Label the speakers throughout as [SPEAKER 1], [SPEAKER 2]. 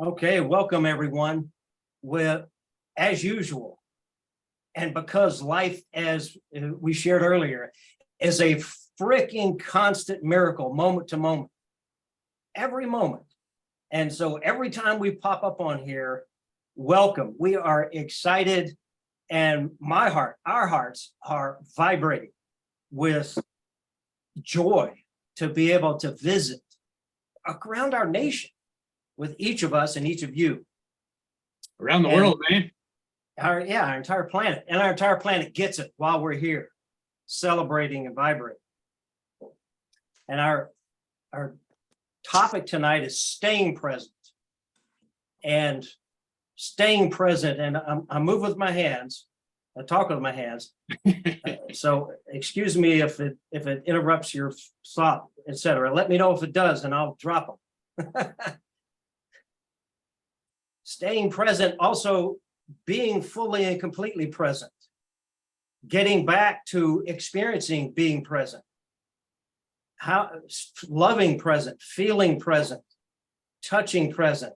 [SPEAKER 1] Okay, welcome everyone. As usual, and because life, as we shared earlier, is a freaking constant miracle, moment to moment, every moment. And so every time we pop up on here, welcome. We are excited, and our hearts are vibrating with joy to be able to visit around our nation with each of us and each of you.
[SPEAKER 2] Around the world, man.
[SPEAKER 1] Our entire planet. And our entire planet gets it while we're here, celebrating and vibrating. And our topic tonight is staying present. And staying present, and I move with my hands, I talk with my hands. So excuse me if it interrupts your thought, etc. Let me know if it does, and I'll drop them. Staying present, also being fully and completely present, getting back to experiencing being present, how loving present, feeling present, touching present.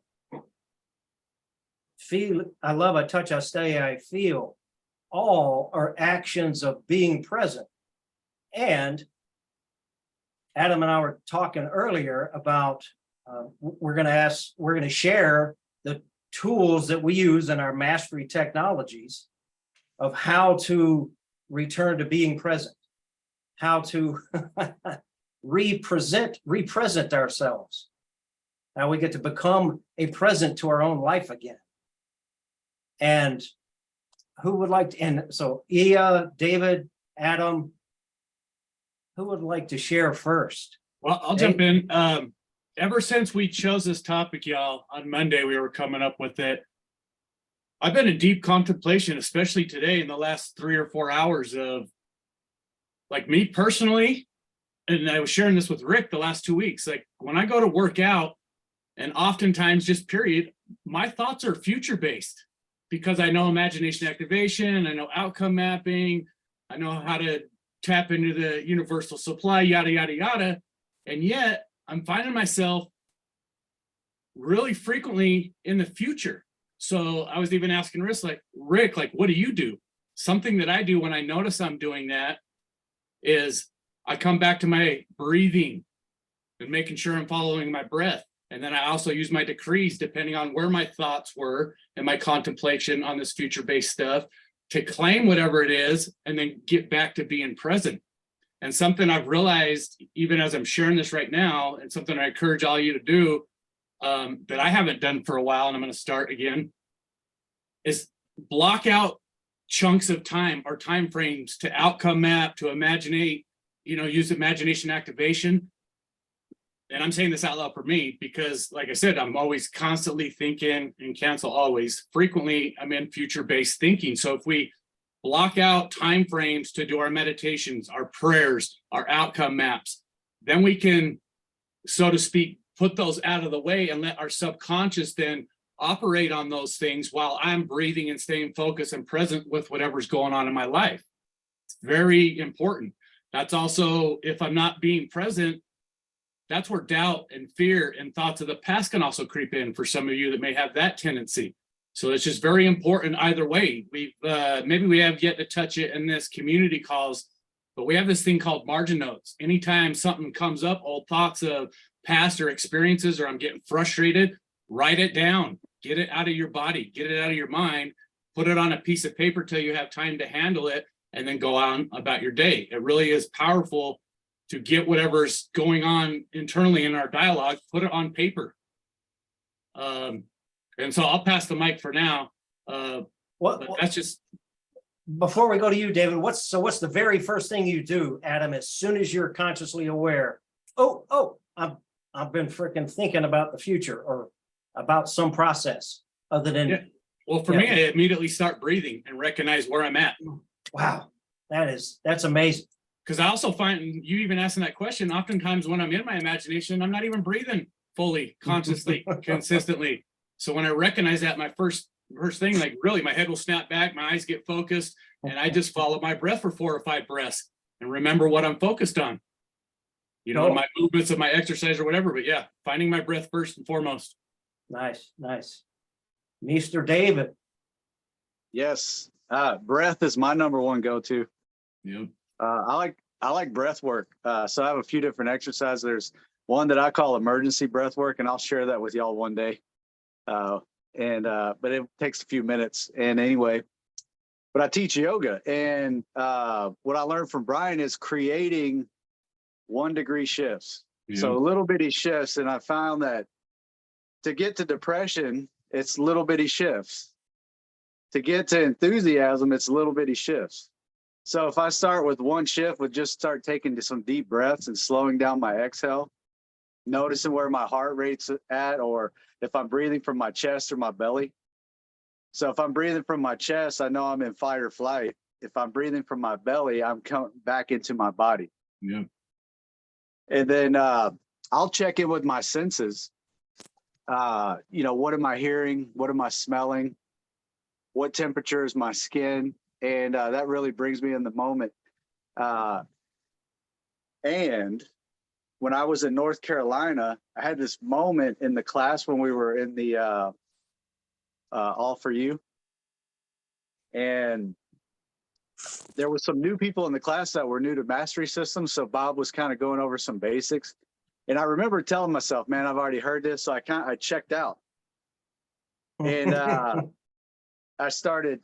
[SPEAKER 1] Feel, I love, I touch, I stay, I feel. All are actions of being present. And Adam and I were talking earlier about we're going to share the tools that we use in our mastery technologies of how to return to being present, how to represent ourselves, how we get to become a present to our own life again. And who would like to, and so Ia, David, Adam, who would like to share first?
[SPEAKER 2] Well, I'll jump in. Ever since we chose this topic, y'all, on Monday, we were coming up with it. I've been in deep contemplation, especially today in the last 3 or 4 hours of, like, me personally, and I was sharing this with Rick the last 2 weeks, like when I go to work out, and oftentimes just period, my thoughts are future-based because I know imagination activation, I know outcome mapping, I know how to tap into the universal supply, yada, yada, yada. And yet I'm finding myself really frequently in the future. So I was even asking Rick, like, what do you do? Something that I do when I notice I'm doing that is I come back to my breathing and making sure I'm following my breath. And then I also use my decrees, depending on where my thoughts were and my contemplation on this future-based stuff, to claim whatever it is and then get back to being present. And something I've realized, even as I'm sharing this right now, and something I encourage all you to do that I haven't done for a while, and I'm going to start again, is block out chunks of time or time frames to outcome map, to imaginate, use imagination activation. And I'm saying this out loud for me because, like I said, I'm always constantly thinking, and cancel always. Frequently, I'm in future-based thinking. So if we block out time frames to do our meditations, our prayers, our outcome maps, then we can, so to speak, put those out of the way and let our subconscious then operate on those things while I'm breathing and staying focused and present with whatever's going on in my life. It's very important. That's also, if I'm not being present, that's where doubt and fear and thoughts of the past can also creep in for some of you that may have that tendency. So it's just very important either way. We've maybe we have yet to touch it in this community calls, but we have this thing called margin notes. Anytime something comes up, old thoughts of past or experiences, or I'm getting frustrated, write it down, get it out of your body, get it out of your mind, put it on a piece of paper till you have time to handle it, and then go on about your day. It really is powerful to get whatever's going on internally in our dialogue, put it on paper. And so I'll pass the mic for now. That's just.
[SPEAKER 1] Before we go to you, David, what's the very first thing you do, Adam, as soon as you're consciously aware? I've been freaking thinking about the future or about some process other than.
[SPEAKER 2] Yeah. Well, for me, I immediately start breathing and recognize where I'm at.
[SPEAKER 1] Wow, that's amazing.
[SPEAKER 2] Because I also find, you even asking that question, oftentimes when I'm in my imagination, I'm not even breathing fully, consciously, consistently. So when I recognize that, my first thing, like really my head will snap back, my eyes get focused, and I just follow my breath for 4 or 5 breaths and remember what I'm focused on. My movements of my exercise or whatever, but yeah, finding my breath first and foremost.
[SPEAKER 1] Nice, nice. Mr. David.
[SPEAKER 3] Yes. Breath is my number one go-to.
[SPEAKER 2] Yep.
[SPEAKER 3] I like breath work. So I have a few different exercises. There's one that I call emergency breath work, and I'll share that with y'all one day. But it takes a few minutes. And anyway, but I teach yoga, and what I learned from Brian is creating 1 degree shifts.
[SPEAKER 2] Yep.
[SPEAKER 3] So little bitty shifts. And I found that to get to depression, it's little bitty shifts. To get to enthusiasm, it's little bitty shifts. So if I start with 1 shift, with just start taking some deep breaths and slowing down my exhale, noticing where my heart rate's at, or if I'm breathing from my chest or my belly. So if I'm breathing from my chest, I know I'm in fight or flight. If I'm breathing from my belly, I'm coming back into my body.
[SPEAKER 2] Yep.
[SPEAKER 3] And then I'll check in with my senses. What am I hearing? What am I smelling? What temperature is my skin? And that really brings me in the moment. And when I was in North Carolina, I had this moment in the class when we were in the All For You. And there were some new people in the class that were new to mastery systems. So Bob was kind of going over some basics. And I remember telling myself, man, I've already heard this. So I checked out. And I started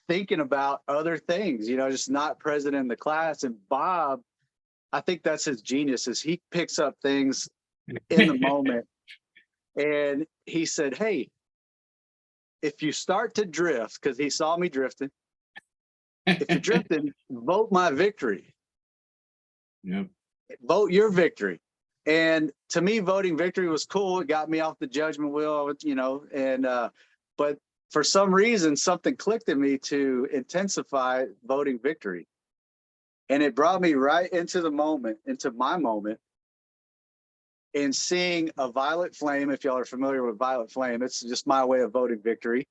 [SPEAKER 3] thinking about other things, just not present in the class. And Bob, I think that's his genius, is he picks up things in the moment. And he said, hey, if you start to drift, because he saw me drifting, if you're drifting, vote my victory.
[SPEAKER 2] Yep.
[SPEAKER 3] Vote your victory. And to me, voting victory was cool. It got me off the judgment wheel, but for some reason, something clicked in me to intensify voting victory. And it brought me right into the moment, into my moment, and seeing a violet flame. If y'all are familiar with violet flame, it's just my way of voting victory.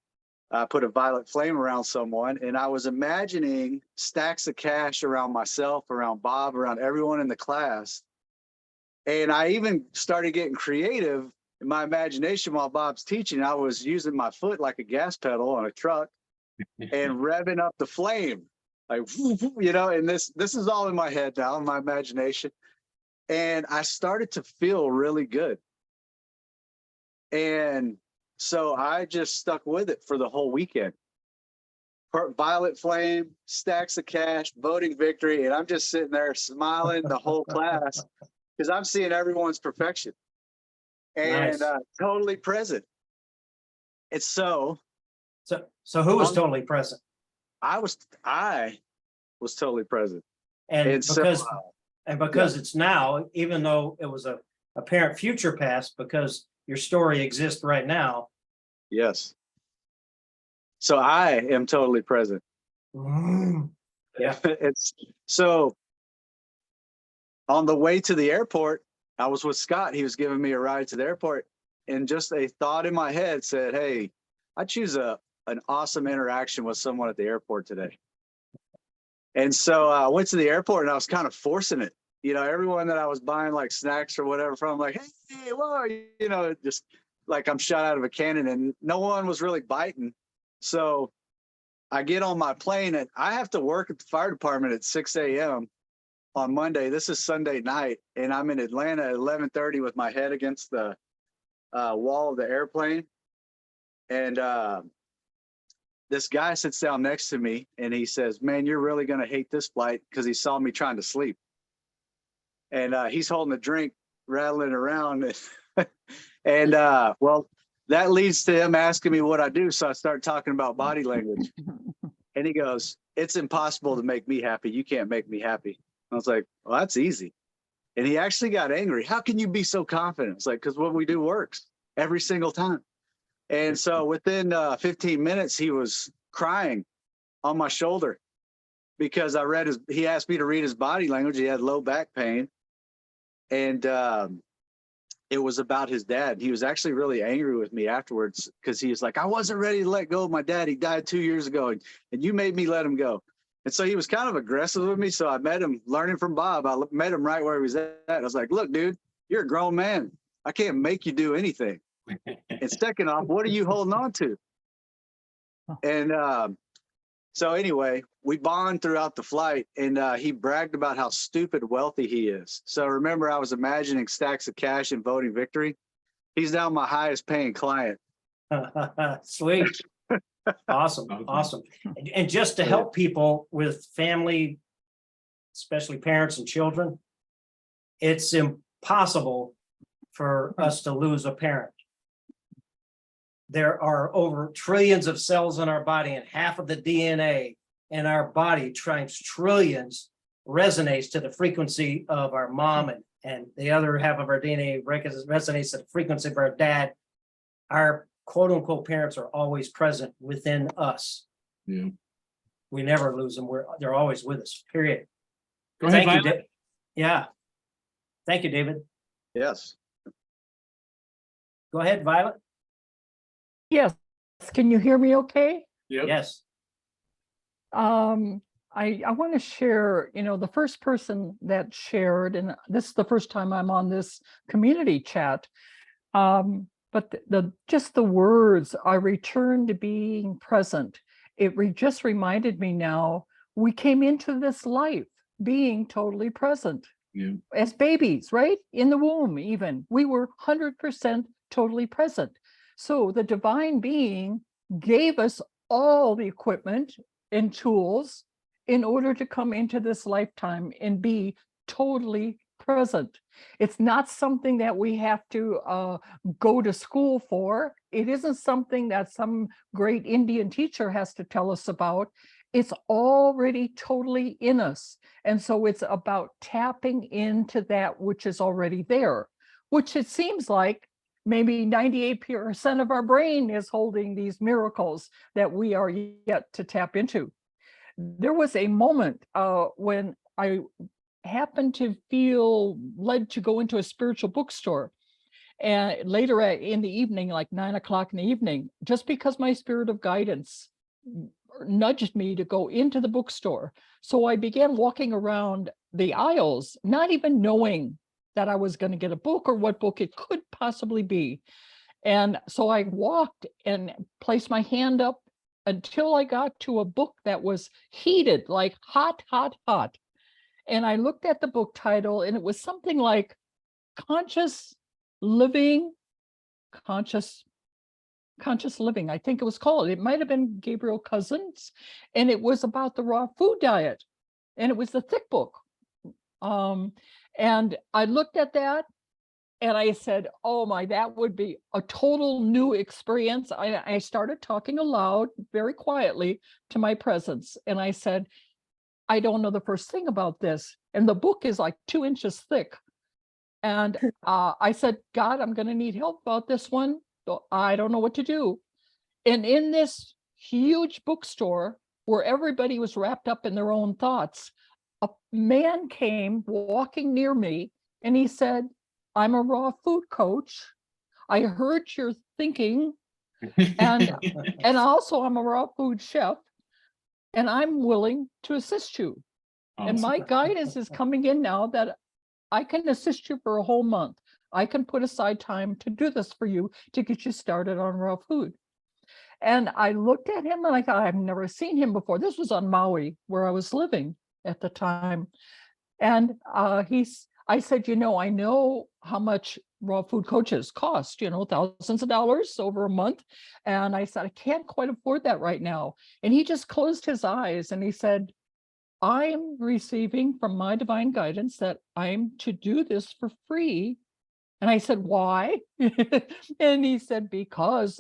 [SPEAKER 3] I put a violet flame around someone, and I was imagining stacks of cash around myself, around Bob, around everyone in the class. And I even started getting creative in my imagination while Bob's teaching. I was using my foot like a gas pedal on a truck and revving up the flame, like, and this is all in my head now, in my imagination. And I started to feel really good. And so I just stuck with it for the whole weekend. Violet flame, stacks of cash, voting victory. And I'm just sitting there smiling the whole class because I'm seeing everyone's perfection and
[SPEAKER 1] Nice.
[SPEAKER 3] totally present. It's
[SPEAKER 1] So who was totally present?
[SPEAKER 3] I was totally present.
[SPEAKER 1] And
[SPEAKER 3] And
[SPEAKER 1] because it's now, even though it was a apparent future past, because your story exists right now.
[SPEAKER 3] Yes. So I am totally present.
[SPEAKER 1] Yeah.
[SPEAKER 3] It's so on the way to the airport, I was with Scott. He was giving me a ride to the airport, and just a thought in my head said, hey, I choose an awesome interaction with someone at the airport today. And so I went to the airport and I was kind of forcing it. Everyone that I was buying like snacks or whatever from, like, hey, whoa, just like I'm shot out of a cannon, and no one was really biting. So I get on my plane and I have to work at the fire department at 6 a.m. on Monday. This is Sunday night, and I'm in Atlanta at 11:30 with my head against the wall of the airplane. And this guy sits down next to me and he says, man, you're really going to hate this flight, because he saw me trying to sleep. And he's holding a drink, rattling around. And well, that leads to him asking me what I do. So I start talking about body language. And he goes, it's impossible to make me happy. You can't make me happy. I was like, well, that's easy. And he actually got angry. How can you be so confident? It's like, because what we do works every single time. And so within 15 minutes, he was crying on my shoulder because he asked me to read his body language. He had low back pain. And it was about his dad. He was actually really angry with me afterwards because he was like, I wasn't ready to let go of my dad. He died 2 years ago, and you made me let him go. And so he was kind of aggressive with me. So I met him learning from Bob. I met him right where he was at. I was like, look, dude, you're a grown man. I can't make you do anything. And second off, what are you holding on to? And so anyway, we bond throughout the flight, and he bragged about how stupid wealthy he is. So remember, I was imagining stacks of cash and voting victory. He's now my highest paying client.
[SPEAKER 1] Sweet. Awesome,
[SPEAKER 2] Awesome.
[SPEAKER 1] awesome. And just to help people with family, especially parents and children, it's impossible for us to lose a parent. There are over trillions of cells in our body, and half of the DNA in our body times trillions resonates to the frequency of our mom, and the other half of our DNA resonates to the frequency of our dad. Our quote unquote parents are always present within us.
[SPEAKER 2] Yeah.
[SPEAKER 1] We never lose them. They're always with us, period.
[SPEAKER 2] Go ahead,
[SPEAKER 1] Thank you,
[SPEAKER 2] Violet.
[SPEAKER 1] yeah. Thank you, David.
[SPEAKER 3] Yes.
[SPEAKER 1] Go ahead, Violet.
[SPEAKER 4] Yes, can you hear me okay?
[SPEAKER 2] Yep.
[SPEAKER 1] Yes.
[SPEAKER 4] I want to share, the first person that shared, and this is the first time I'm on this community chat. But just the words, I return to being present. It just reminded me now, we came into this life being totally present.
[SPEAKER 2] Yeah.
[SPEAKER 4] As babies, right? In the womb, even, we were 100% totally present. So the divine being gave us all the equipment and tools in order to come into this lifetime and be totally present. It's not something that we have to go to school for. It isn't something that some great Indian teacher has to tell us about. It's already totally in us. And so it's about tapping into that which is already there, which it seems like maybe 98% of our brain is holding these miracles that we are yet to tap into. There was a moment when I happened to feel led to go into a spiritual bookstore, and later in the evening, like 9 o'clock in the evening, just because my spirit of guidance nudged me to go into the bookstore. So I began walking around the aisles, not even knowing that I was going to get a book or what book it could possibly be. And so I walked and placed my hand up until I got to a book that was heated, like hot, hot, hot. And I looked at the book title, and it was something like Conscious Living, Conscious Living, I think it was called. It might have been Gabriel Cousens, and it was about the raw food diet. And it was the thick book. And I looked at that and I said, oh my, that would be a total new experience. I started talking aloud very quietly to my presence. And I said, I don't know the first thing about this. And the book is like 2 inches thick. And I said, God, I'm going to need help about this one. I don't know what to do. And in this huge bookstore where everybody was wrapped up in their own thoughts, a man came walking near me and he said, I'm a raw food coach. I heard your thinking, and also I'm a raw food chef, and I'm willing to assist you. And my guidance is coming in now that I can assist you for a whole month. I can put aside time to do this for you to get you started on raw food. And I looked at him and I thought, I've never seen him before. This was on Maui, where I was living at the time. And I said, I know how much raw food coaches cost, thousands of dollars over a month. And I said, I can't quite afford that right now. And he just closed his eyes and he said, I'm receiving from my divine guidance that I'm to do this for free. And I said, why? And he said, because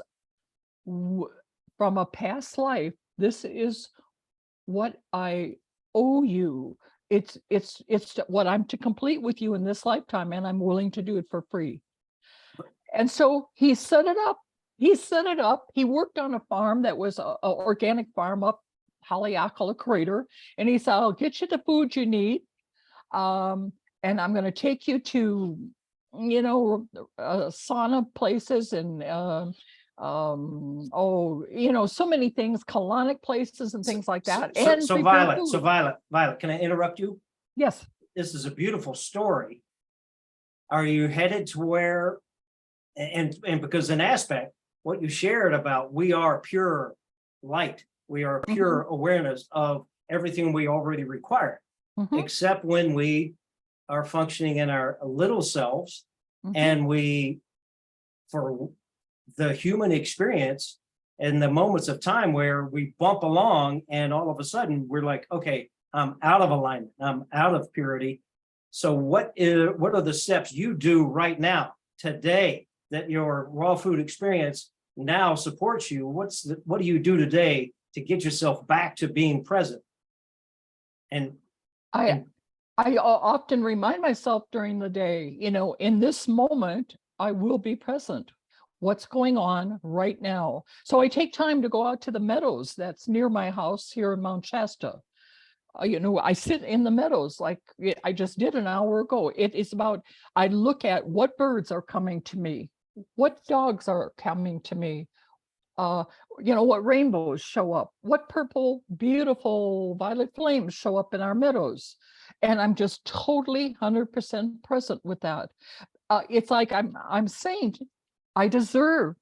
[SPEAKER 4] from a past life, this is what I owe you. It's what I'm to complete with you in this lifetime, and I'm willing to do it for free. And so he set it up. He worked on a farm that was an organic farm up Haleakala Crater. And he said, I'll get you the food you need. And I'm going to take you to, sauna places and, so many things, colonic places and things like that.
[SPEAKER 1] So Violet, can I interrupt you?
[SPEAKER 4] Yes.
[SPEAKER 1] This is a beautiful story. Are you headed to where and because an aspect, what you shared about we are pure light, we are pure awareness of everything we already require,
[SPEAKER 4] Mhm,
[SPEAKER 1] except when we are functioning in our little selves
[SPEAKER 4] mhm.
[SPEAKER 1] and we, for the human experience, in the moments of time where we bump along and all of a sudden we're like, okay, I'm out of alignment, I'm out of purity. So what are the steps you do right now, today, that your raw food experience now supports you? What do you do today to get yourself back to being present? And
[SPEAKER 4] I
[SPEAKER 1] And-
[SPEAKER 4] often remind myself during the day, in this moment, I will be present. What's going on right now? So I take time to go out to the meadows that's near my house here in Mount Shasta. I sit in the meadows like I just did an hour ago. It is about, I look at what birds are coming to me, what dogs are coming to me, what rainbows show up, what purple, beautiful violet flames show up in our meadows. And I'm just totally 100% present with that. It's like I'm saying, I deserve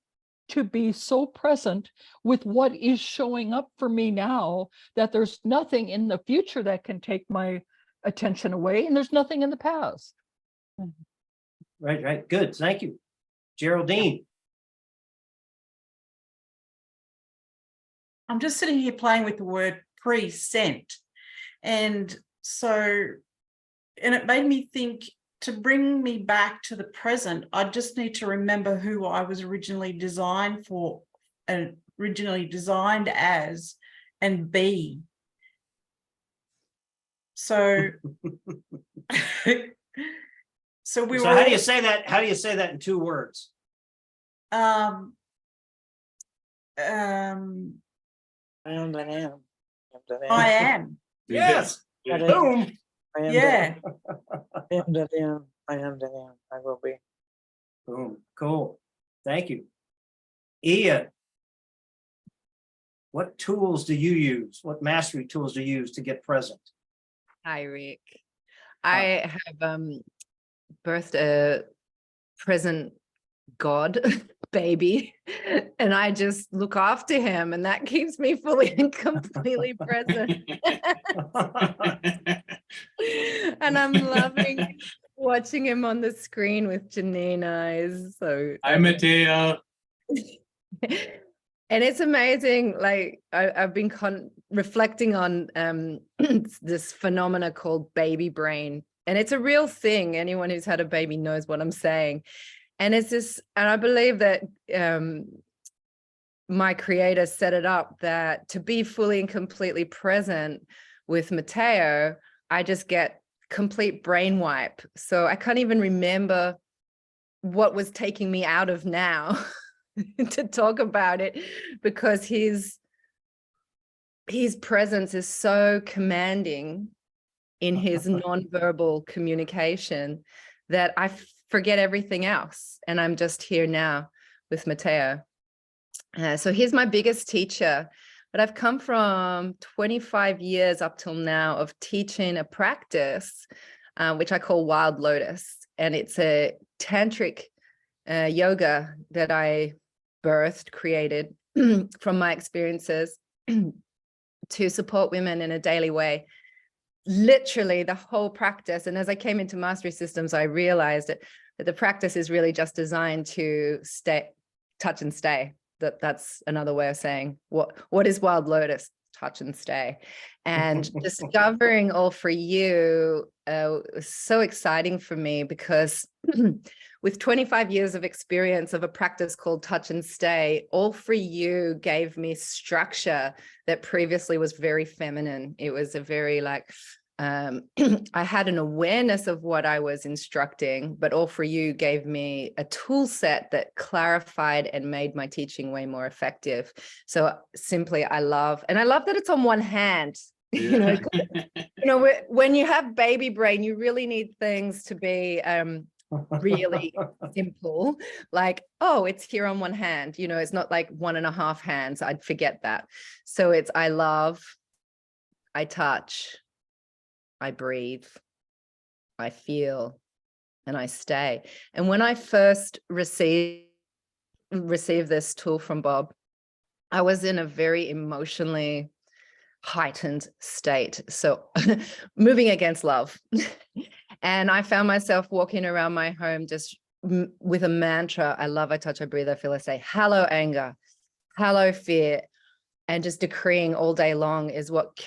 [SPEAKER 4] to be so present with what is showing up for me now, that there's nothing in the future that can take my attention away, and there's nothing in the past.
[SPEAKER 1] right, good, thank you. Geraldine.
[SPEAKER 5] I'm just sitting here playing with the word present. And it made me think, to bring me back to the present, I just need to remember who I was originally designed for and originally designed as, and be. So, so we
[SPEAKER 1] So
[SPEAKER 5] were
[SPEAKER 1] how do
[SPEAKER 5] all,
[SPEAKER 1] you say that? How do you say that in 2 words?
[SPEAKER 5] um,
[SPEAKER 6] I am that I am.
[SPEAKER 5] I am.
[SPEAKER 1] Yes,
[SPEAKER 2] Yeah.
[SPEAKER 1] boom.
[SPEAKER 6] I am
[SPEAKER 5] Yeah.
[SPEAKER 6] I am that I am. I am that I am. I will be.
[SPEAKER 1] Boom, cool, thank you. Ian, what tools do you use? What mastery tools do you use to get present?
[SPEAKER 7] Hi, Rick. I have birthed a present God baby, and I just look after him, and that keeps me fully and completely present. And I'm loving watching him on the screen with Janine eyes. So
[SPEAKER 2] Hi, Mateo.
[SPEAKER 7] and it's amazing. Like I've been reflecting on this phenomena called baby brain, and it's a real thing. Anyone who's had a baby knows what I'm saying. And it's this, and I believe that my creator set it up that to be fully and completely present with Mateo, I just get complete brain wipe. So I can't even remember what was taking me out of now to talk about it, because his presence is so commanding in his nonverbal communication that I forget everything else, and I'm just here now with Mateo. So he's my biggest teacher, but I've come from 25 years up till now of teaching a practice, which I call Wild Lotus, and it's a tantric yoga that I created from my experiences to support women in a daily way. Literally the whole practice. And as I came into Mastery Systems, I realized that the practice is really just designed to touch and stay. That's another way of saying what is Wild Lotus? Touch and stay. And discovering All For You was so exciting for me, because with 25 years of experience of a practice called Touch and Stay, All For You gave me structure that previously was very feminine. It was a very I had an awareness of what I was instructing, but All For You gave me a tool set that clarified and made my teaching way more effective. So simply, I love that it's on one hand.
[SPEAKER 2] Yeah.
[SPEAKER 7] When you have baby brain, you really need things to be really simple, like, oh, it's here on one hand, it's not like 1.5 hands. I'd forget that. So it's I love, I touch, I breathe, I feel, and I stay. And when I first received received this tool from Bob, I was in a very emotionally heightened state. So moving against love. And I found myself walking around my home just with a mantra. I love, I touch, I breathe, I feel, I say, hello, anger, hello, fear. And just decreeing all day long is what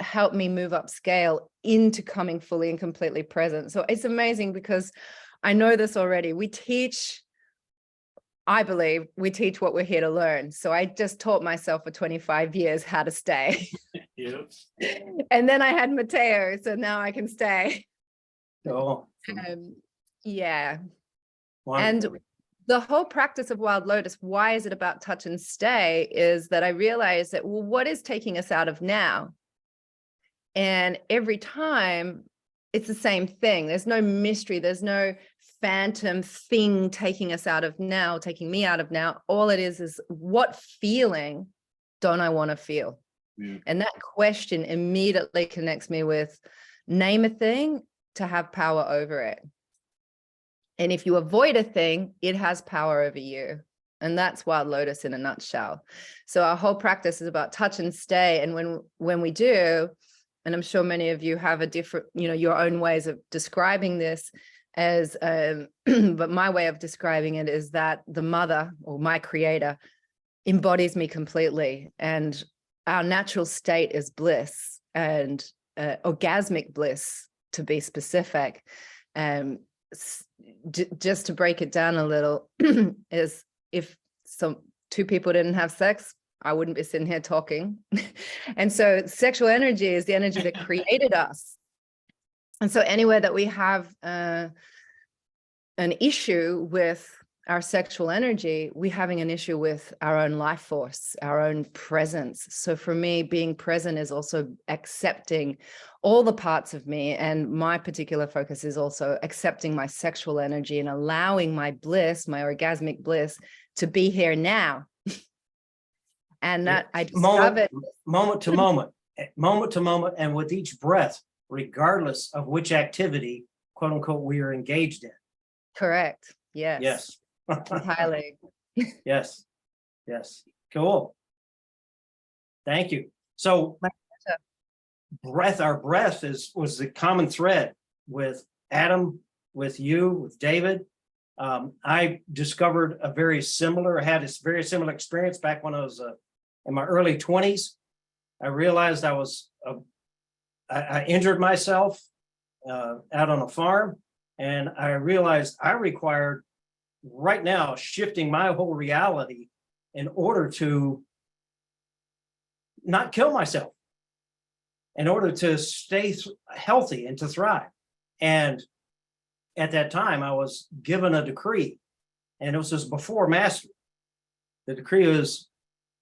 [SPEAKER 7] helped me move up scale into coming fully and completely present. So it's amazing because I know this already. I believe we teach what we're here to learn. So I just taught myself for 25 years how to stay.
[SPEAKER 2] Yep.
[SPEAKER 7] And then I had Mateo, so now I can stay.
[SPEAKER 1] Oh,
[SPEAKER 7] Yeah.
[SPEAKER 1] wonderful.
[SPEAKER 7] And the whole practice of Wild Lotus, why is it about touch and stay, is that I realized that, well, what is taking us out of now? And every time it's the same thing. There's no mystery. There's no phantom thing taking us out of now, taking me out of now. All it is what feeling don't I want to feel?
[SPEAKER 2] Yeah.
[SPEAKER 7] And that question immediately connects me with name a thing to have power over it. And if you avoid a thing, it has power over you. And that's Wild Lotus in a nutshell. So our whole practice is about touch and stay. And when we do, and I'm sure many of you have a different, your own ways of describing this as, but my way of describing it is that the mother or my creator embodies me completely. And our natural state is bliss, and orgasmic bliss, to be specific. Just to break it down a little, is if two people didn't have sex, I wouldn't be sitting here talking. And so sexual energy is the energy that created us. And so anywhere that we have an issue with our sexual energy, we're having an issue with our own life force, our own presence. So for me, being present is also accepting all the parts of me. And my particular focus is also accepting my sexual energy and allowing my bliss, my orgasmic bliss, to be here now. And that I discovered
[SPEAKER 1] Moment to moment, and with each breath, regardless of which activity, quote unquote, we are engaged in.
[SPEAKER 7] correct. Yes.
[SPEAKER 1] Yes.
[SPEAKER 7] Entirely.
[SPEAKER 1] Yes. Yes. Cool. Thank you. So
[SPEAKER 7] My
[SPEAKER 1] our breath was the common thread with Adam, with you, with David. I discovered had this very similar experience back when I was in my early 20s. I realized I injured myself out on a farm, and I realized I required right now shifting my whole reality in order to not kill myself, in order to stay healthy and to thrive. And at that time, I was given a decree, and it was before mastery. The decree was,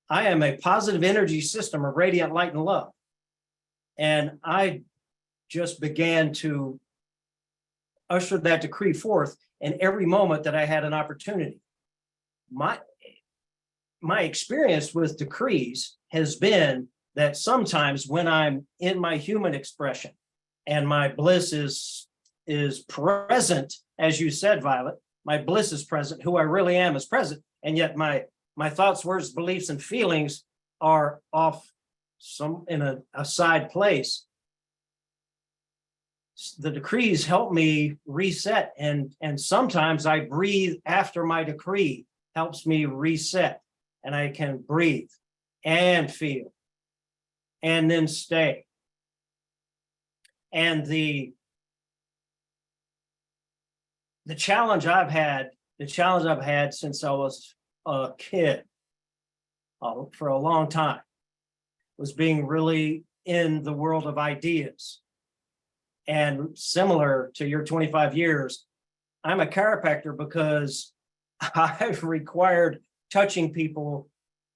[SPEAKER 1] I am a positive energy system of radiant light and love. And I just began to usher that decree forth in every moment that I had an opportunity. My experience with decrees has been that sometimes when I'm in my human expression and my bliss is present, as you said, Violet, my bliss is present, who I really am is present, and yet my thoughts, words, beliefs, and feelings are off in a side place. The decrees help me reset, and sometimes I breathe after my decree helps me reset, and I can breathe and feel and then stay. And the challenge I've had since I was a kid for a long time was being really in the world of ideas. And similar to your 25 years, I'm a chiropractor because I've required touching people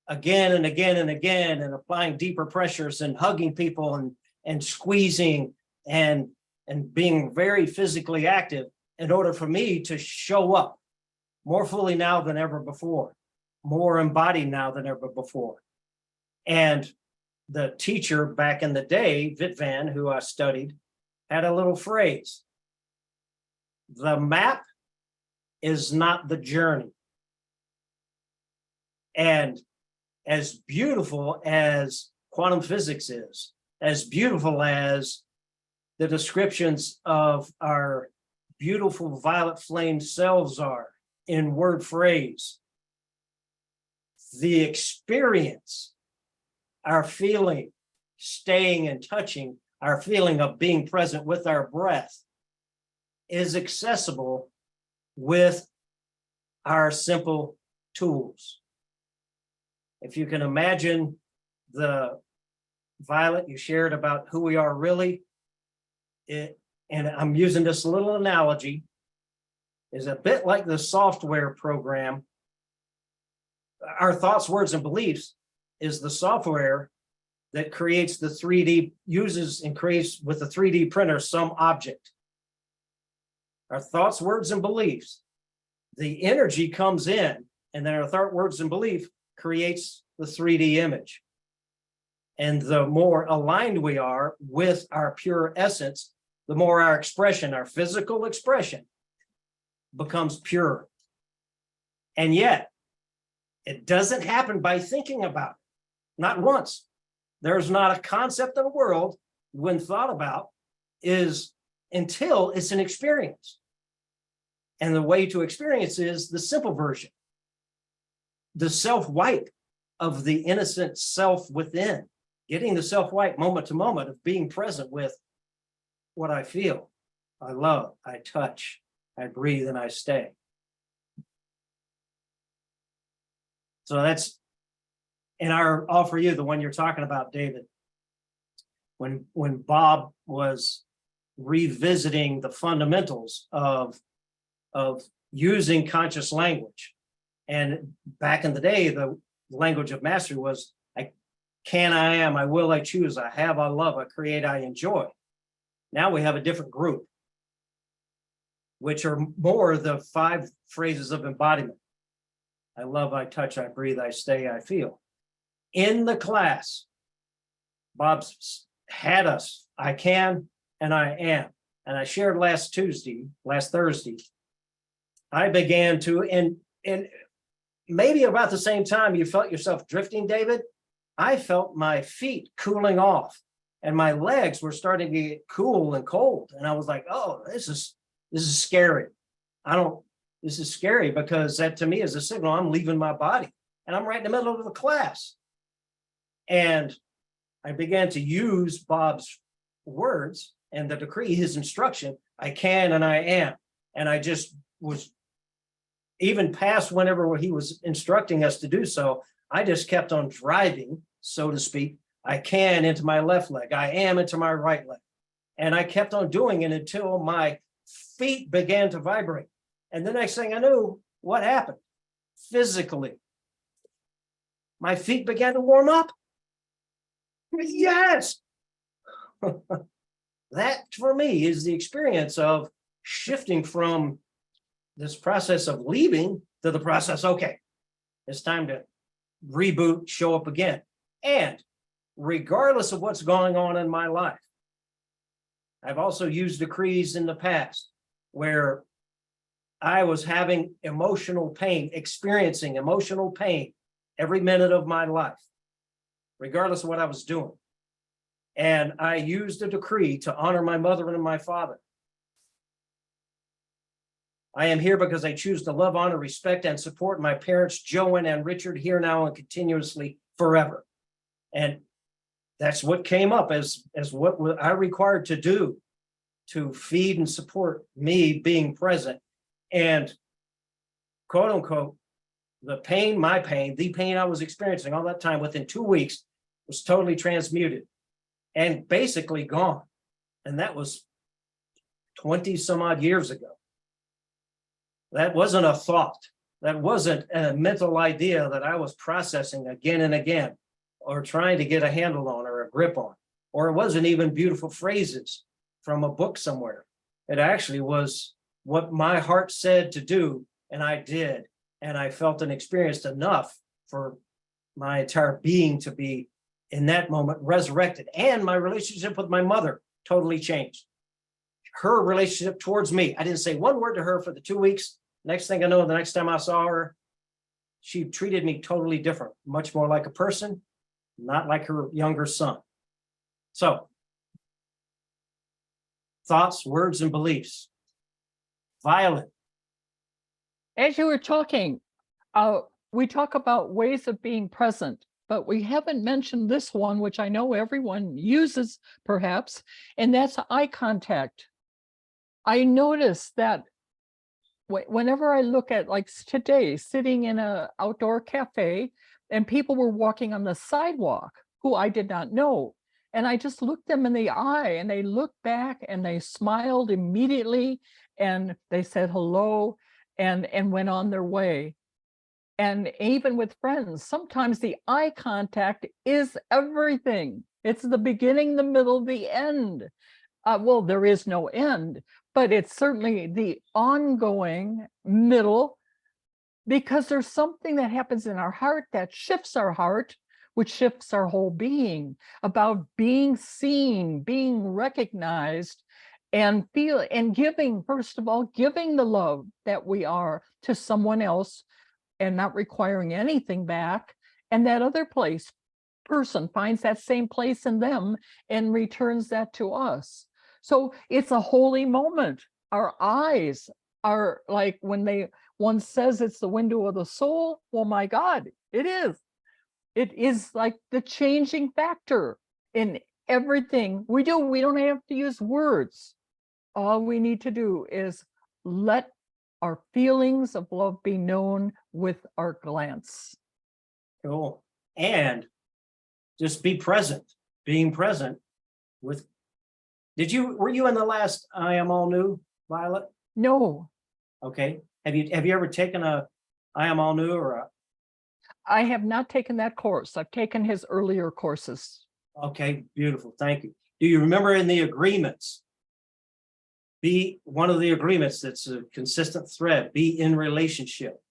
[SPEAKER 1] again and again and again, and applying deeper pressures and hugging people and squeezing and being very physically active in order for me to show up more fully now than ever before, more embodied now than ever before. And the teacher back in the day, Vit Van, who I studied, had a little phrase: the map is not the journey. And as beautiful as quantum physics is, as beautiful as the descriptions of our beautiful violet flame selves are in word phrase, the experience, our feeling, staying and touching, our feeling of being present with our breath is accessible with our simple tools. If you can imagine the Violet you shared about who we are really, and I'm using this little analogy, is a bit like the software program. Our thoughts, words, and beliefs is the software that creates the 3D, uses and creates with the 3D printer some object. Our thoughts, words, and beliefs, the energy comes in, and then our thought, words, and belief creates the 3D image. And the more aligned we are with our pure essence, the more our expression, our physical expression, becomes pure. And yet, it doesn't happen by thinking about it. Not once. There's not a concept of the world when thought about is until it's an experience. And the way to experience is the simple version. The self-wipe of the innocent self within, getting the self-wipe moment to moment of being present with what I feel, I love, I touch, I breathe, and I stay. So that's, and our all for you, the one you're talking about, David. When Bob was revisiting the fundamentals of using conscious language, and back in the day, the language of mastery was I can, I am, I will, I choose, I have, I love, I create, I enjoy. Now we have a different group, which are more the 5 phrases of embodiment. I love, I touch, I breathe, I stay, I feel. In the class, Bob's had us, I can, and I am. And I shared last Thursday, I began to, and maybe about the same time you felt yourself drifting, David, I felt my feet cooling off and my legs were starting to get cool and cold. And I was like, oh, this is scary. This is scary because that to me is a signal I'm leaving my body and I'm right in the middle of the class. And I began to use Bob's words and the decree, his instruction, I can and I am. And I just was even past whenever he was instructing us to do so, I just kept on driving, so to speak. I can into my left leg, I am into my right leg. And I kept on doing it until my feet began to vibrate. And the next thing I knew, what happened? Physically, my feet began to warm up. Yes. That for me is the experience of shifting from this process of leaving to the process, okay, it's time to reboot, show up again. And regardless of what's going on in my life, I've also used decrees in the past where I was having emotional pain, experiencing emotional pain every minute of my life, regardless of what I was doing. And I used a decree to honor my mother and my father. I am here because I choose to love, honor, respect, and support my parents, Joanne and Richard, here now and continuously forever. And that's what came up as what I required to do to feed and support me being present. And quote unquote, the pain I was experiencing all that time within 2 weeks was totally transmuted and basically gone. And that was 20 some odd years ago. That wasn't a thought. That wasn't a mental idea that I was processing again and again, or trying to get a handle on or a grip on, or it wasn't even beautiful phrases from a book somewhere. It actually was what my heart said to do, and I did. And I felt and experienced enough for my entire being to be in that moment resurrected. And my relationship with my mother totally changed. Her relationship towards me, I didn't say one word to her for the 2 weeks. Next thing I know, the next time I saw her, she treated me totally different, much more like a person, not like her younger son. So, thoughts, words, and beliefs. Violet,
[SPEAKER 4] As you were talking, we talk about ways of being present, but we haven't mentioned this one, which I know everyone uses perhaps, and that's eye contact. I notice that whenever I look at, like today, sitting in a outdoor cafe, and people were walking on the sidewalk who I did not know. And I just looked them in the eye, and they looked back and they smiled immediately, and they said hello and went on their way. And even with friends, sometimes the eye contact is everything. It's the beginning, the middle, the end. Well, there is no end, but it's certainly the ongoing middle, because there's something that happens in our heart that shifts our heart, which shifts our whole being, about being seen, being recognized, and giving, first of all, giving the love that we are to someone else and not requiring anything back. And that other person finds that same place in them and returns that to us. So it's a holy moment. Our eyes are like, when one says it's the window of the soul, well, my God, it is. It is like the changing factor in everything we do. We don't have to use words. All we need to do is let our feelings of love be known with our glance.
[SPEAKER 1] cool. And just be present, being present with, were you in the last I Am All New, Violet?
[SPEAKER 4] No,
[SPEAKER 1] Okay. Have you ever taken a I Am All New or
[SPEAKER 4] I have not taken that course. I've taken his earlier courses.
[SPEAKER 1] okay, beautiful. Thank you. Do you remember in the agreements? Be one of the agreements that's a consistent thread, be in relationship.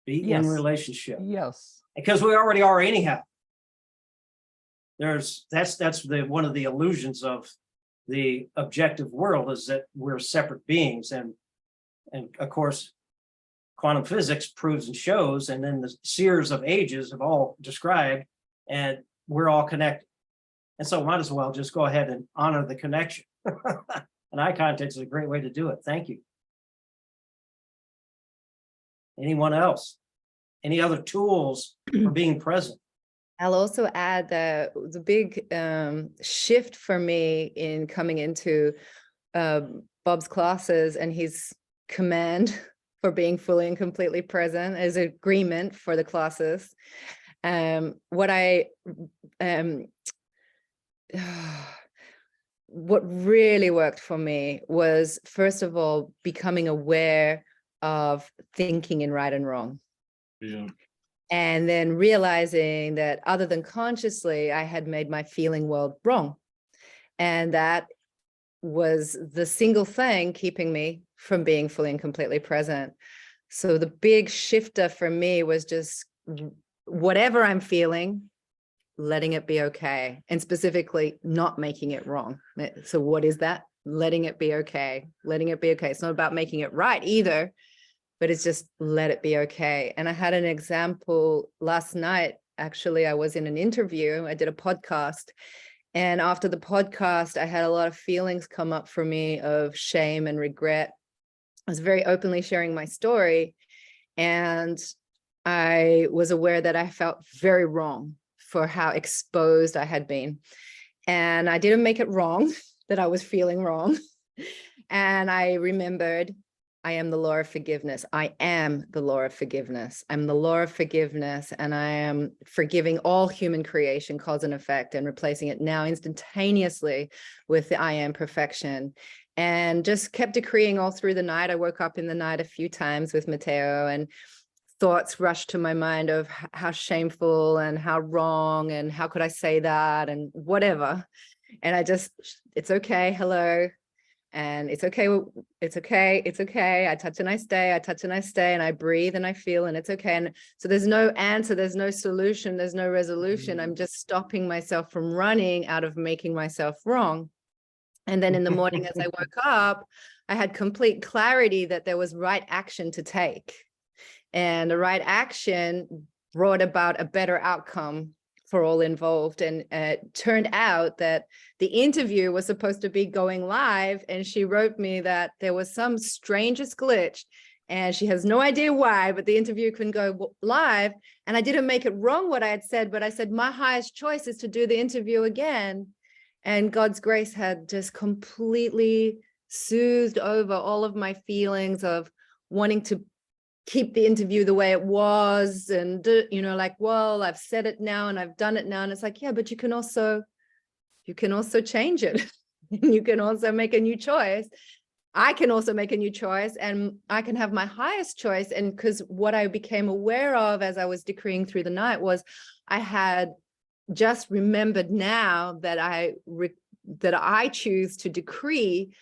[SPEAKER 1] Be in
[SPEAKER 4] Yes.
[SPEAKER 1] relationship.
[SPEAKER 4] Yes.
[SPEAKER 1] Because we already are anyhow. That's one of the illusions of the objective world, is that we're separate beings, and of course quantum physics proves and shows, and then the seers of ages have all described, and we're all connected. And so might as well just go ahead and honor the connection. And eye contact is a great way to do it. Thank you. Anyone else? Any other tools for being present?
[SPEAKER 7] I'll also add that the big shift for me in coming into Bob's classes and his command for being fully and completely present as agreement for the classes. What really worked for me was, first of all, becoming aware of thinking in right and wrong.
[SPEAKER 2] Yeah.
[SPEAKER 7] And then realizing that other than consciously, I had made my feeling world wrong. And that was the single thing keeping me from being fully and completely present. So the big shifter for me was just whatever I'm feeling, letting it be okay. And specifically not making it wrong. So what is that? Letting it be okay. Letting it be okay. It's not about making it right either, but it's just let it be okay. And I had an example last night. Actually, I was in an interview. I did a podcast. And after the podcast, I had a lot of feelings come up for me of shame and regret. I was very openly sharing my story. And I was aware that I felt very wrong for how exposed I had been. And I didn't make it wrong that I was feeling wrong. And I remembered, I am the law of forgiveness. I am the law of forgiveness. I'm the law of forgiveness, and I am forgiving all human creation, cause and effect, and replacing it now instantaneously with the I am perfection. And just kept decreeing all through the night. I woke up in the night a few times with Mateo, and thoughts rushed to my mind of how shameful and how wrong and how could I say that and whatever. And I just, it's okay, hello. And it's okay, it's okay, it's okay. I touch and I stay, I touch and I stay, and I breathe and I feel, and it's okay. And so there's no answer, there's no solution, there's no resolution. I'm just stopping myself from running out of making myself wrong. And then in the morning as I woke up, I had complete clarity that there was right action to take. And the right action brought about a better outcome for all involved. And it turned out that the interview was supposed to be going live, and she wrote me that there was some strangest glitch and she has no idea why, but the interview couldn't go live. And I didn't make it wrong what I had said, but I said my highest choice is to do the interview again. And God's grace had just completely soothed over all of my feelings of wanting to keep the interview the way it was, and like, well, I've said it now and I've done it now. And it's like, yeah, but you can also change it. You can also make a new choice. I can also make a new choice, and I can have my highest choice. And because what I became aware of as I was decreeing through the night was I had just remembered now that I choose to decree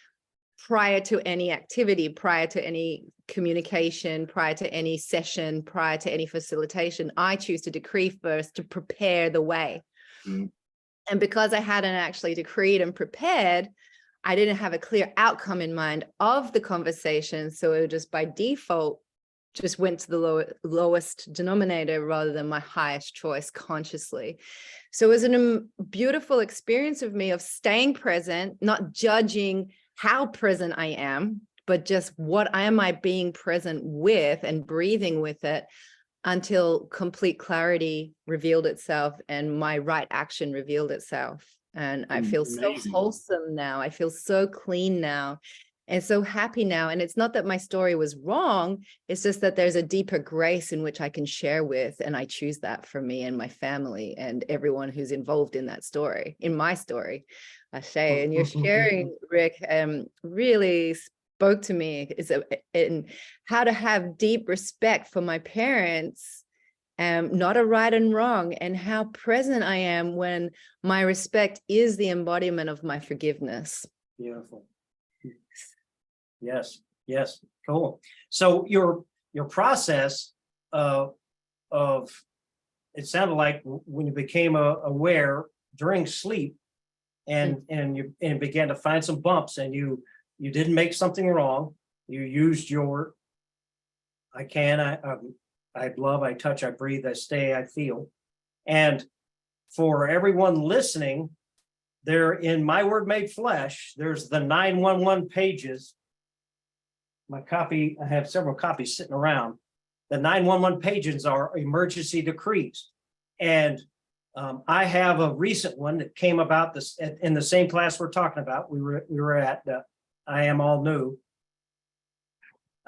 [SPEAKER 7] prior to any activity, prior to any communication, prior to any session, prior to any facilitation. I choose to decree first to prepare the way.
[SPEAKER 2] Mm.
[SPEAKER 7] And because I hadn't actually decreed and prepared, I didn't have a clear outcome in mind of the conversation. So it just by default just went to the lowest denominator rather than my highest choice consciously. So it was a beautiful experience of me of staying present, not judging how present I am, but just what am I being present with and breathing with it until complete clarity revealed itself and my right action revealed itself. And I feel so
[SPEAKER 2] Amazing.
[SPEAKER 7] wholesome now. I feel so clean now and so happy now. And it's not that my story was wrong. It's just that there's a deeper grace in which I can share with. And I choose that for me and my family and everyone who's involved in that story, in my story, I say. And your sharing, Rick, really spoke to me in how to have deep respect for my parents, not a right and wrong, and how present I am when my respect is the embodiment of my forgiveness.
[SPEAKER 1] Beautiful. Yes, yes, cool. So your process of it sounded like when you became aware during sleep and you began to find some bumps, and you didn't make something wrong. You used your I love, I touch, I breathe, I stay, I feel. And for everyone listening, there in My Word Made Flesh, there's the 911 pages. My copy, I have several copies sitting around. The 911 pages are emergency decrees. And I have a recent one that came about this in the same class we're talking about. We were at I Am All New,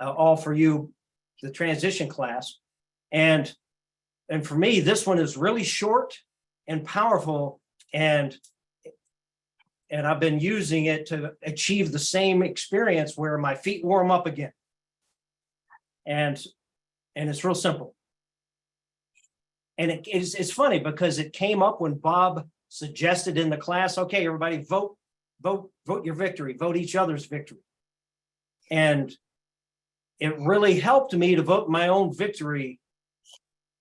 [SPEAKER 1] All For You, the transition class. And for me, this one is really short and powerful, and I've been using it to achieve the same experience where my feet warm up again. And it's real simple. And it's funny because it came up when Bob suggested in the class, okay, everybody vote your victory, vote each other's victory. And it really helped me to vote my own victory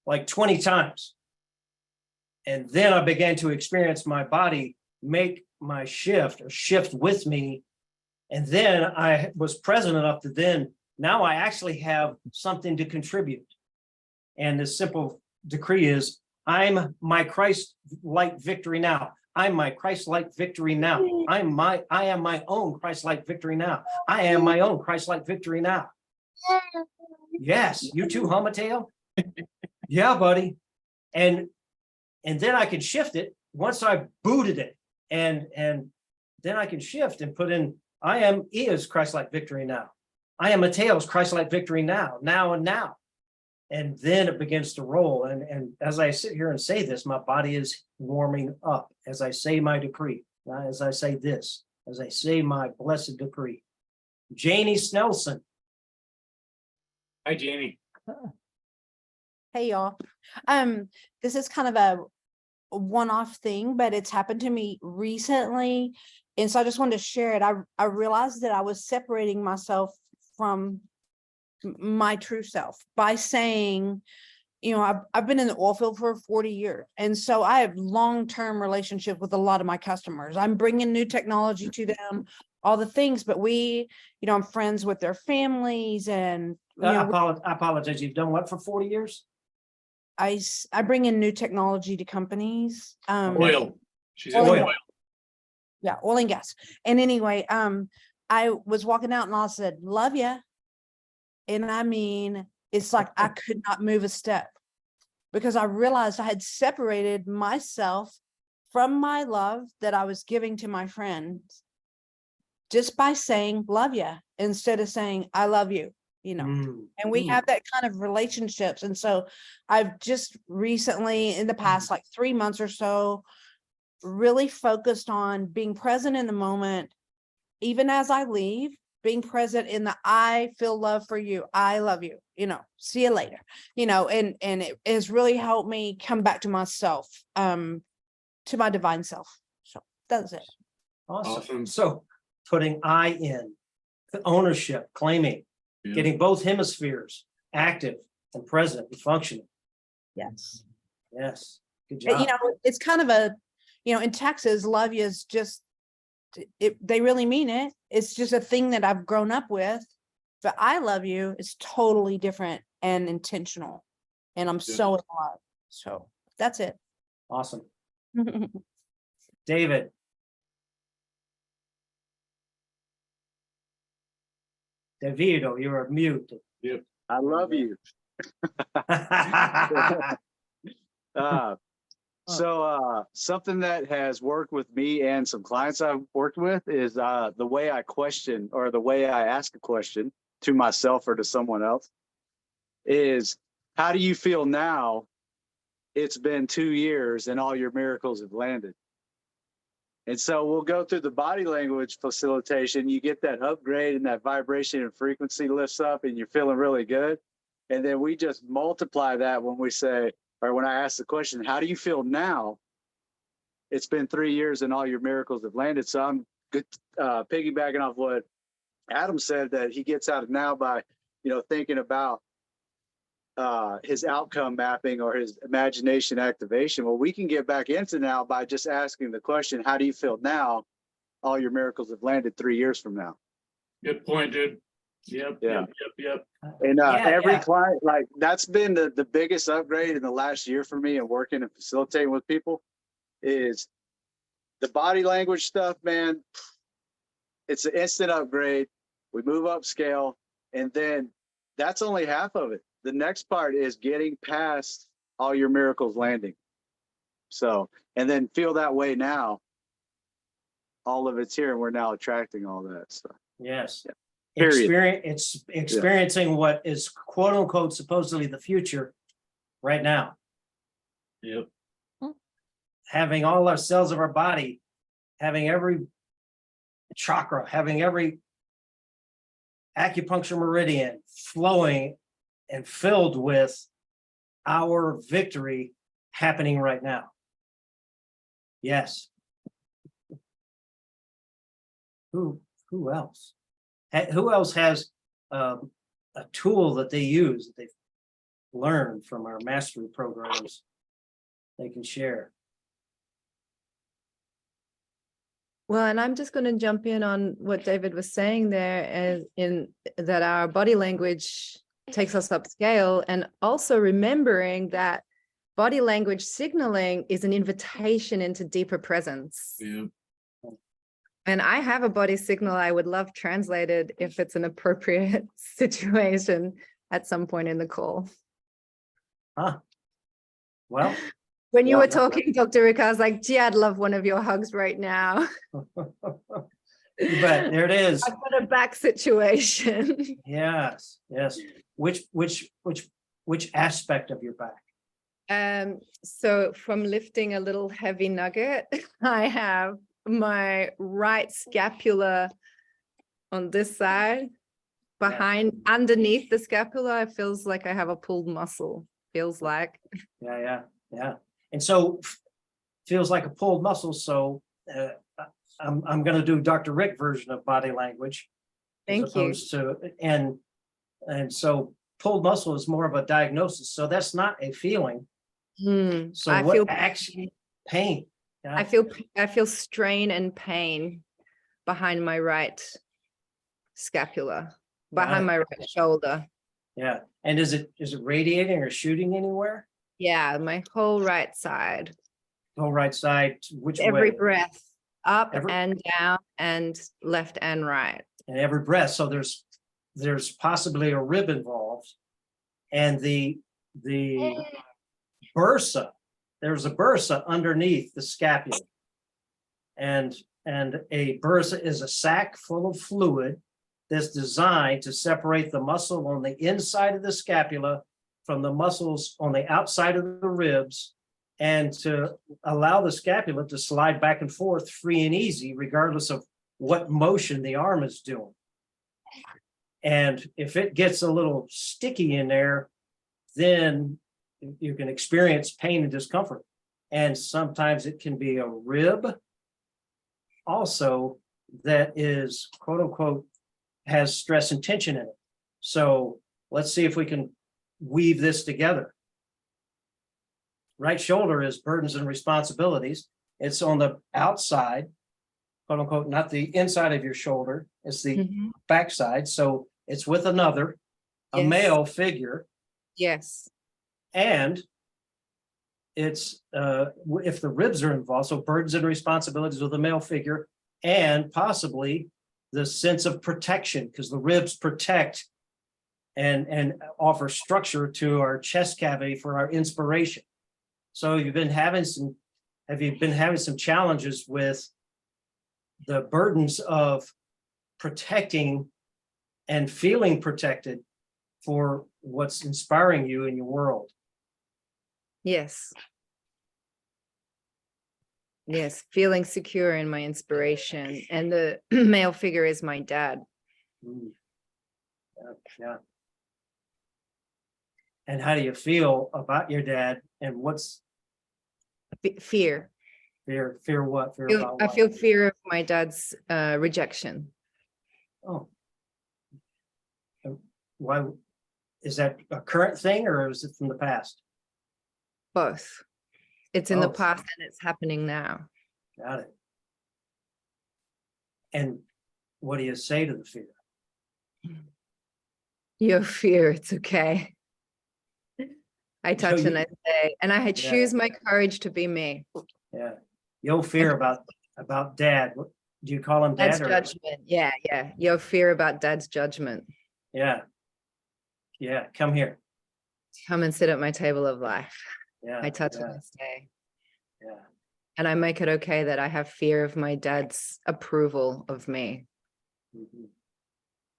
[SPEAKER 1] like 20 times. And then I began to experience my body make my shift with me. And then I was present enough to now I actually have something to contribute. And the simple decree is, I'm my Christ-like victory now. I'm my Christ-like victory now. I am my own Christ-like victory now. I am my own Christ-like victory now. Yes, you too, huh, Mateo? Yeah, buddy. And then I can shift it once I booted it. And then I can shift and put in, I am is Christ-like victory now. I am Mateo's Christ-like victory now and now. And then it begins to roll. And as I sit here and say this, my body is warming up as I say my decree, as I say this, as I say my blessed decree. Janie Snelson.
[SPEAKER 2] Hi, Janie.
[SPEAKER 8] Hey y'all. This is kind of a one-off thing, but it's happened to me recently. And so I just wanted to share it. I realized that I was separating myself from my true self by saying, I've been in the oil field for 40 years. And so I have long-term relationship with a lot of my customers. I'm bringing new technology to them all the things, but I'm friends with their families and,
[SPEAKER 1] I apologize. You've done what for 40 years?
[SPEAKER 8] I bring in new technology to companies.
[SPEAKER 2] Oil. She's
[SPEAKER 8] Oil
[SPEAKER 2] in
[SPEAKER 8] and
[SPEAKER 2] oil.
[SPEAKER 8] Yeah, oil and gas. And anyway, I was walking out and I said, love ya. And I mean, it's like I could not move a step because I realized I had separated myself from my love that I was giving to my friends just by saying love ya instead of saying I love you, and we have that kind of relationships. And so I've just recently in the past like 3 months or so really focused on being present in the moment, even as I leave, being present in the I feel love for you. I love you, see you later, and it has really helped me come back to myself, to my divine self. So that's it.
[SPEAKER 1] Awesome. So putting I in, the ownership, claiming,
[SPEAKER 2] Yeah.
[SPEAKER 1] getting both hemispheres active and present and functioning.
[SPEAKER 8] Yes.
[SPEAKER 1] Yes. Good
[SPEAKER 8] And,
[SPEAKER 1] job.
[SPEAKER 8] it's kind of in Texas, love you is just, they really mean it. It's just a thing that I've grown up with, but I love you is totally different and intentional. And I'm so in love. So that's it.
[SPEAKER 1] Awesome. David. Davido, you're mute.
[SPEAKER 3] I love you. Something that has worked with me and some clients I've worked with is the way I question or the way I ask a question to myself or to someone else is, how do you feel now? It's been 2 years and all your miracles have landed. And so we'll go through the body language facilitation. You get that upgrade and that vibration and frequency lifts up and you're feeling really good. And then we just multiply that when we say, or when I ask the question, how do you feel now? It's been 3 years and all your miracles have landed. So I'm good, piggybacking off what Adam said, that he gets out of now by, thinking about his outcome mapping or his imagination activation. Well, we can get back into now by just asking the question, how do you feel now? All your miracles have landed 3 years from now.
[SPEAKER 2] Good point, dude. Yep.
[SPEAKER 3] Yeah.
[SPEAKER 2] Yep.
[SPEAKER 3] And
[SPEAKER 1] Yeah,
[SPEAKER 3] every
[SPEAKER 1] yeah.
[SPEAKER 3] client, like that's been the biggest upgrade in the last year for me and working and facilitating with people is the body language stuff, man. It's an instant upgrade. We move up scale, and then that's only half of it. The next part is getting past all your miracles landing. So, and then feel that way now. All of it's here and we're now attracting all that stuff.
[SPEAKER 1] Yes.
[SPEAKER 3] Yeah. Period.
[SPEAKER 1] It's experiencing what is quote unquote supposedly the future right now.
[SPEAKER 2] Yep.
[SPEAKER 1] Having all our cells of our body, having every chakra, having every acupuncture meridian flowing and filled with our victory happening right now. Yes. Who else? Who else has a tool that they use, that they've learned from our mastery programs they can share?
[SPEAKER 7] Well, and I'm just going to jump in on what David was saying there, as in that our body language takes us upscale, and also remembering that body language signaling is an invitation into deeper presence.
[SPEAKER 2] Yep.
[SPEAKER 7] And I have a body signal I would love translated if it's an appropriate situation at some point in the call.
[SPEAKER 1] Well,
[SPEAKER 7] When you
[SPEAKER 3] Yeah,
[SPEAKER 7] were talking, Dr. Rick, I was like, gee, I'd love one of your hugs right now.
[SPEAKER 1] but there it is.
[SPEAKER 7] I've got a back situation.
[SPEAKER 1] Yes. Which aspect of your back?
[SPEAKER 7] So from lifting a little heavy nugget, I have my right scapula on this side. Behind, underneath the scapula, it feels like I have a pulled muscle, feels like.
[SPEAKER 1] Yeah. And so feels like a pulled muscle. So I'm going to do Dr. Rick version of body language.
[SPEAKER 7] Thank you.
[SPEAKER 1] And so pulled muscle is more of a diagnosis. So that's not a feeling. So
[SPEAKER 7] I
[SPEAKER 1] what
[SPEAKER 7] feel
[SPEAKER 1] actually pain? Yeah.
[SPEAKER 7] I feel strain and pain behind my right scapula,
[SPEAKER 1] Got
[SPEAKER 7] behind
[SPEAKER 1] it.
[SPEAKER 7] my right shoulder.
[SPEAKER 1] Yeah. And is it radiating or shooting anywhere?
[SPEAKER 7] Yeah, my whole right side.
[SPEAKER 1] Whole right side, which
[SPEAKER 7] Every
[SPEAKER 1] way?
[SPEAKER 7] breath, up
[SPEAKER 1] Every-
[SPEAKER 7] and down and left and right.
[SPEAKER 1] And every breath. So there's possibly a rib involved. And the bursa, there's a bursa underneath the scapula. And a bursa is a sac full of fluid that's designed to separate the muscle on the inside of the scapula from the muscles on the outside of the ribs, and to allow the scapula to slide back and forth free and easy, regardless of what motion the arm is doing. And if it gets a little sticky in there, then you can experience pain and discomfort. And sometimes it can be a rib also that is, quote unquote, has stress and tension in it. So let's see if we can weave this together. Right shoulder is burdens and responsibilities. It's on the outside, quote unquote, not the inside of your shoulder. It's the
[SPEAKER 7] Mhm.
[SPEAKER 1] backside. So it's with another, a
[SPEAKER 7] Yes.
[SPEAKER 1] male figure.
[SPEAKER 7] Yes.
[SPEAKER 1] And it's if the ribs are involved, so burdens and responsibilities with a male figure, and possibly the sense of protection, because the ribs protect and offer structure to our chest cavity for our inspiration. So have you been having some challenges with the burdens of protecting and feeling protected for what's inspiring you in your world?
[SPEAKER 7] Yes. Yes, feeling secure in my inspiration. And the male figure is my dad.
[SPEAKER 1] Mm. Yeah. And how do you feel about your dad, and what's
[SPEAKER 7] Fear.
[SPEAKER 1] fear what? Fear about
[SPEAKER 7] I
[SPEAKER 1] what?
[SPEAKER 7] feel fear of my dad's rejection.
[SPEAKER 1] Oh. Why, is that a current thing or is it from the past?
[SPEAKER 7] Both. It's in the
[SPEAKER 1] Both.
[SPEAKER 7] past and it's happening now.
[SPEAKER 1] Got it. And what do you say to the fear?
[SPEAKER 7] Your fear, it's okay. I touch and I say, and I choose my courage to be me.
[SPEAKER 1] Yeah. Your fear about dad. What do you call him,
[SPEAKER 7] Dad's
[SPEAKER 1] dad? Or
[SPEAKER 7] judgment. Yeah, yeah. Your fear about dad's judgment.
[SPEAKER 1] yeah. Yeah. Come here.
[SPEAKER 7] Come and sit at my table of life.
[SPEAKER 1] Yeah.
[SPEAKER 7] I touch
[SPEAKER 1] yeah,
[SPEAKER 7] and I say,
[SPEAKER 1] yeah.
[SPEAKER 7] and I make it okay that I have fear of my dad's approval of me.
[SPEAKER 1] Mhm.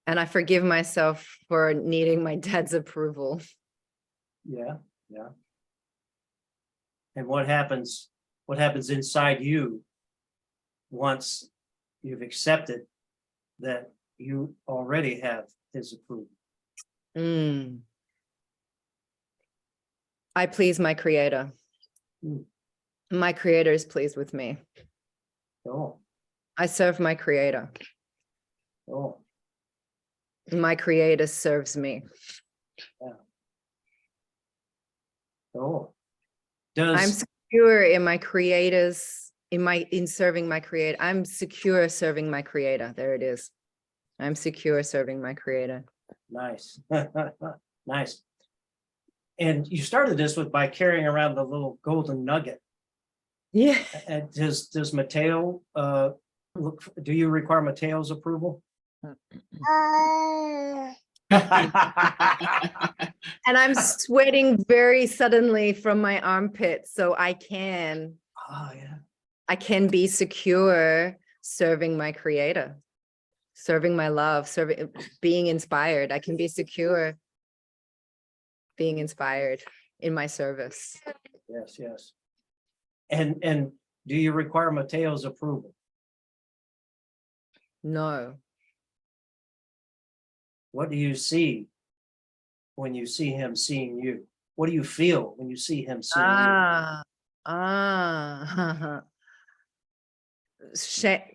[SPEAKER 7] And I forgive myself for needing my dad's approval.
[SPEAKER 1] Yeah. Yeah. And what happens inside you once you've accepted that you already have his approval?
[SPEAKER 7] Mm. I please my creator.
[SPEAKER 1] Mm.
[SPEAKER 7] My creator is pleased with me.
[SPEAKER 1] Oh,
[SPEAKER 7] I serve my creator.
[SPEAKER 1] oh,
[SPEAKER 7] My creator serves me.
[SPEAKER 1] oh.
[SPEAKER 7] I'm
[SPEAKER 1] Does,
[SPEAKER 7] secure in my creators, in serving my creator. I'm secure serving my creator. There it is. I'm secure serving my creator.
[SPEAKER 1] nice. Nice. And you started this by carrying around the little golden nugget.
[SPEAKER 7] Yeah.
[SPEAKER 1] And does Mateo, do you require Mateo's approval?
[SPEAKER 7] And I'm sweating very suddenly from my armpit. So I can be secure serving my creator, serving my love, being inspired. I can be secure being inspired in my service.
[SPEAKER 1] Yes, yes. And do you require Mateo's approval?
[SPEAKER 7] No.
[SPEAKER 1] What do you see when you see him seeing you? What do you feel when you see him seeing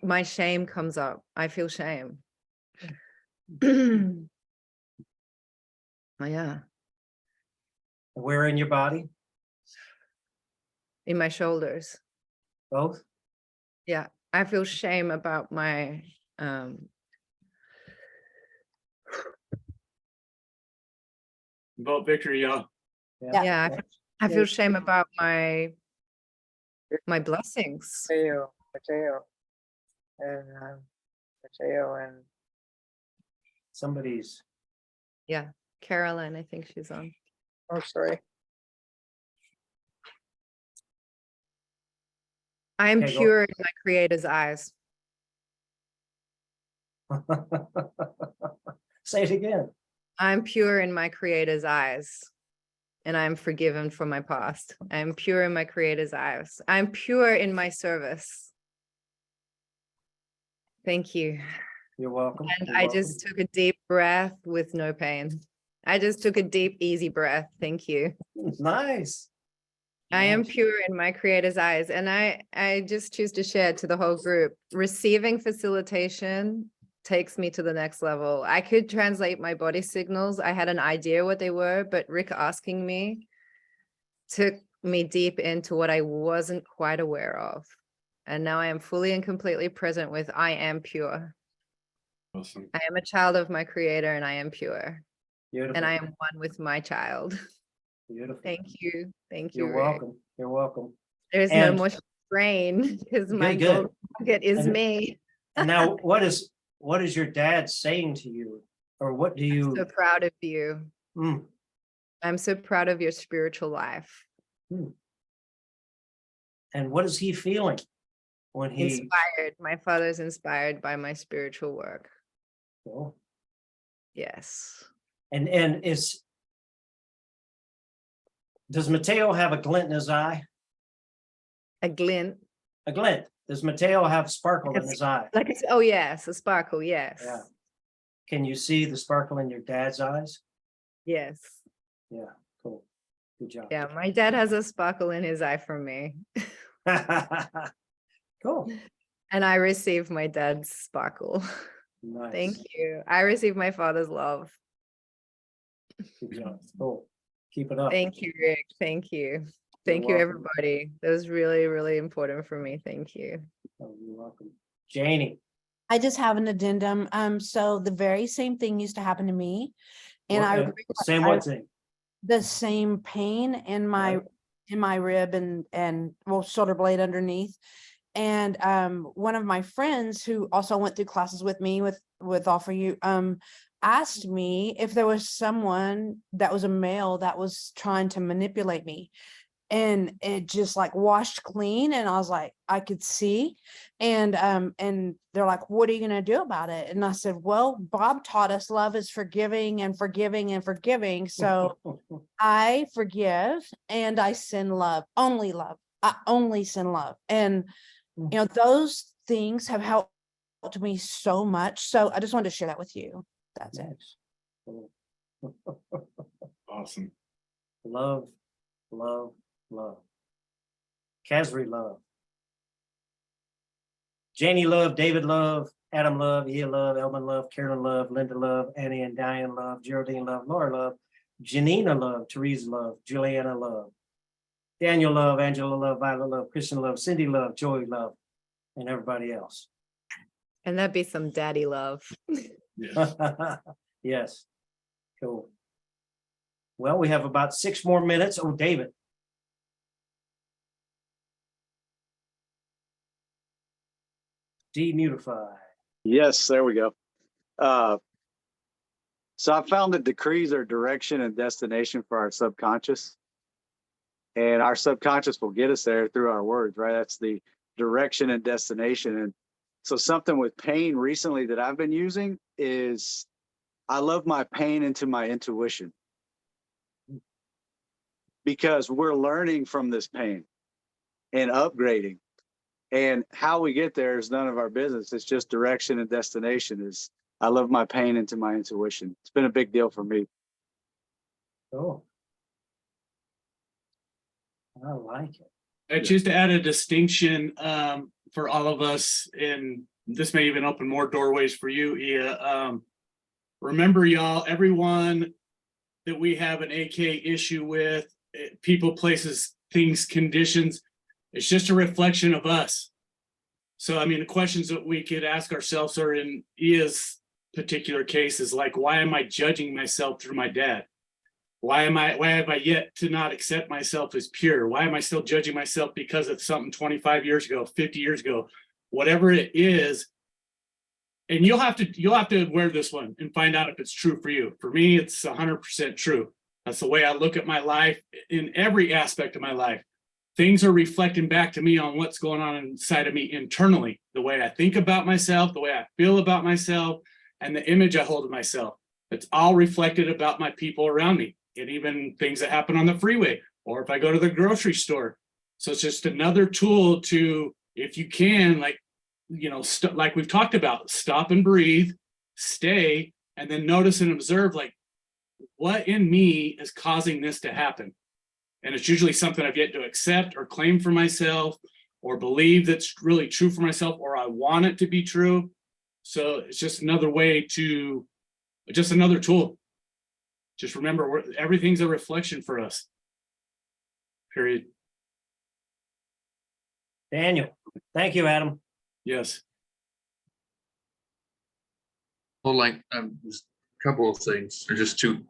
[SPEAKER 7] My shame comes up. I feel shame. Oh, yeah.
[SPEAKER 1] you? Where in your body?
[SPEAKER 7] In my shoulders.
[SPEAKER 1] Both?
[SPEAKER 7] Yeah. I feel shame about my
[SPEAKER 2] Vote victory, y'all.
[SPEAKER 7] Yeah, I feel shame about my blessings.
[SPEAKER 6] Mateo, and
[SPEAKER 1] Somebody's,
[SPEAKER 7] Yeah, Caroline, I think she's on.
[SPEAKER 6] oh, sorry.
[SPEAKER 7] I am
[SPEAKER 1] Okay, go.
[SPEAKER 7] pure in my creator's eyes.
[SPEAKER 1] say it again.
[SPEAKER 7] I'm pure in my creator's eyes. And I'm forgiven for my past. I am pure in my creator's eyes. I'm pure in my service. Thank you.
[SPEAKER 1] You're welcome.
[SPEAKER 7] And
[SPEAKER 1] You're
[SPEAKER 7] I
[SPEAKER 1] welcome.
[SPEAKER 7] just took a deep breath with no pain. I just took a deep, easy breath. Thank you.
[SPEAKER 1] Nice.
[SPEAKER 7] I am
[SPEAKER 1] Nice.
[SPEAKER 7] pure in my creator's eyes. And I just choose to share to the whole group. Receiving facilitation takes me to the next level. I could translate my body signals. I had an idea what they were, but Rick asking me took me deep into what I wasn't quite aware of. And now I am fully and completely present with I am pure.
[SPEAKER 2] Awesome.
[SPEAKER 7] I am a child of my creator and I am pure.
[SPEAKER 1] Beautiful.
[SPEAKER 7] And I am one with my child.
[SPEAKER 1] Beautiful.
[SPEAKER 7] Thank you. Thank you.
[SPEAKER 1] You're
[SPEAKER 7] Rick.
[SPEAKER 1] welcome. You're welcome.
[SPEAKER 7] There's
[SPEAKER 1] And-
[SPEAKER 7] no more strain because my
[SPEAKER 1] Good, good.
[SPEAKER 7] gold nugget is
[SPEAKER 1] And-
[SPEAKER 7] me.
[SPEAKER 1] And now what is your dad saying to you? Or what do you,
[SPEAKER 7] So proud of you.
[SPEAKER 1] Mm,
[SPEAKER 7] I'm so proud of your spiritual life.
[SPEAKER 1] and what is he feeling when he,
[SPEAKER 7] Inspired. My father's inspired by my spiritual work.
[SPEAKER 1] oh,
[SPEAKER 7] Yes.
[SPEAKER 1] and does Mateo have a glint in his eye?
[SPEAKER 7] A glint.
[SPEAKER 1] A glint. Does Mateo have sparkle in
[SPEAKER 7] Yes.
[SPEAKER 1] his eye?
[SPEAKER 7] Like it's, oh yes, a sparkle. Yes.
[SPEAKER 1] Yeah. Can you see the sparkle in your dad's eyes?
[SPEAKER 7] Yes.
[SPEAKER 1] Yeah, cool. Good job.
[SPEAKER 7] Yeah. My dad has a sparkle in his eye for me.
[SPEAKER 1] Cool.
[SPEAKER 7] And I receive my dad's sparkle.
[SPEAKER 1] Nice.
[SPEAKER 7] Thank you. I receive my father's love.
[SPEAKER 1] Good job. Cool. Keep it up.
[SPEAKER 7] Thank you, Rick. Thank you. Thank you,
[SPEAKER 1] welcome.
[SPEAKER 7] everybody. That was really, really important for me. Thank you.
[SPEAKER 1] Oh, you're welcome. Janie.
[SPEAKER 8] I just have an addendum. So the very same thing used to happen to me. And
[SPEAKER 1] what-
[SPEAKER 8] I
[SPEAKER 1] Same one thing.
[SPEAKER 8] the same pain in my rib and well, shoulder blade underneath. And one of my friends who also went through classes with me with Offer You asked me if there was someone that was a male that was trying to manipulate me. And it just like washed clean. And I was like, I could see. And they're like, what are you gonna do about it? And I said, well, Bob taught us love is forgiving and forgiving and forgiving. So I forgive and I send love, only love. I only send love. And you know, those things have helped me so much. So I just wanted to share that with you. That's it.
[SPEAKER 1] Nice. Cool.
[SPEAKER 2] Awesome.
[SPEAKER 1] Love, love, love. Casri love. Janie love, David love, Adam love, Ia love, Elvin love, Carolyn love, Linda love, Annie and Diane love, Geraldine love, Laura love, Janina love, Teresa love, Juliana love, Daniel love, Angela love, Violet love, Christian love, Cindy love, Joey love, and everybody else.
[SPEAKER 7] And that'd be some daddy love.
[SPEAKER 2] Yeah.
[SPEAKER 1] Yes. Cool. Well, we have about 6 more minutes. Oh, David. Demutify.
[SPEAKER 3] Yes, there we go. So I found that decrees are direction and destination for our subconscious. And our subconscious will get us there through our words, right? That's the direction and destination. And so something with pain recently that I've been using is I love my pain into my intuition. Because we're learning from this pain and upgrading. And how we get there is none of our business. It's just direction and destination. Is I love my pain into my intuition. It's been a big deal for me.
[SPEAKER 1] Oh. I like it.
[SPEAKER 2] And just to add a distinction for all of us, and this may even open more doorways for you, Ia. Remember, y'all, everyone that we have an AK issue with, people, places, things, conditions, it's just a reflection of us. So, I mean, the questions that we could ask ourselves are in Ia's particular cases, like, why am I judging myself through my dad? Why have I yet to not accept myself as pure? Why am I still judging myself because of something 25 years ago, 50 years ago, whatever it is? And you'll have to wear this one and find out if it's true for you. For me, it's 100% true. That's the way I look at my life in every aspect of my life. Things are reflecting back to me on what's going on inside of me internally, the way I think about myself, the way I feel about myself, and the image I hold of myself. It's all reflected about my people around me, and even things that happen on the freeway, or if I go to the grocery store. So it's just another tool to, if you can, like, you know, like we've talked about, stop and breathe, stay, and then notice and observe, like, what in me is causing this to happen? And it's usually something I've yet to accept or claim for myself or believe that's really true for myself, or I want it to be true. So it's just another way to, just another tool. Just remember, everything's a reflection for us. Period.
[SPEAKER 1] Daniel, thank you, Adam.
[SPEAKER 2] Yes.
[SPEAKER 9] Well, like just a couple of things, or just two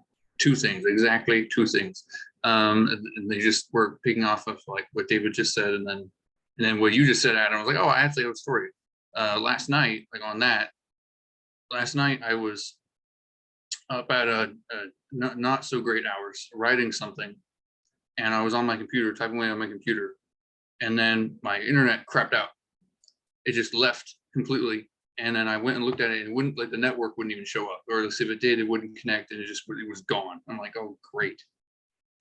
[SPEAKER 9] things, exactly two things. And they just were picking off of like what David just said, and then what you just said, Adam. I was like, oh, I actually have a story. Last night, like on that, last night I was up at a not so great hours writing something, and I was on my computer, typing away on my computer, and then my internet crapped out. It just left completely. And then I went and looked at it, and it wouldn't, like, the network wouldn't even show up, or if it did, it wouldn't connect, and it was gone. I'm like, oh, great.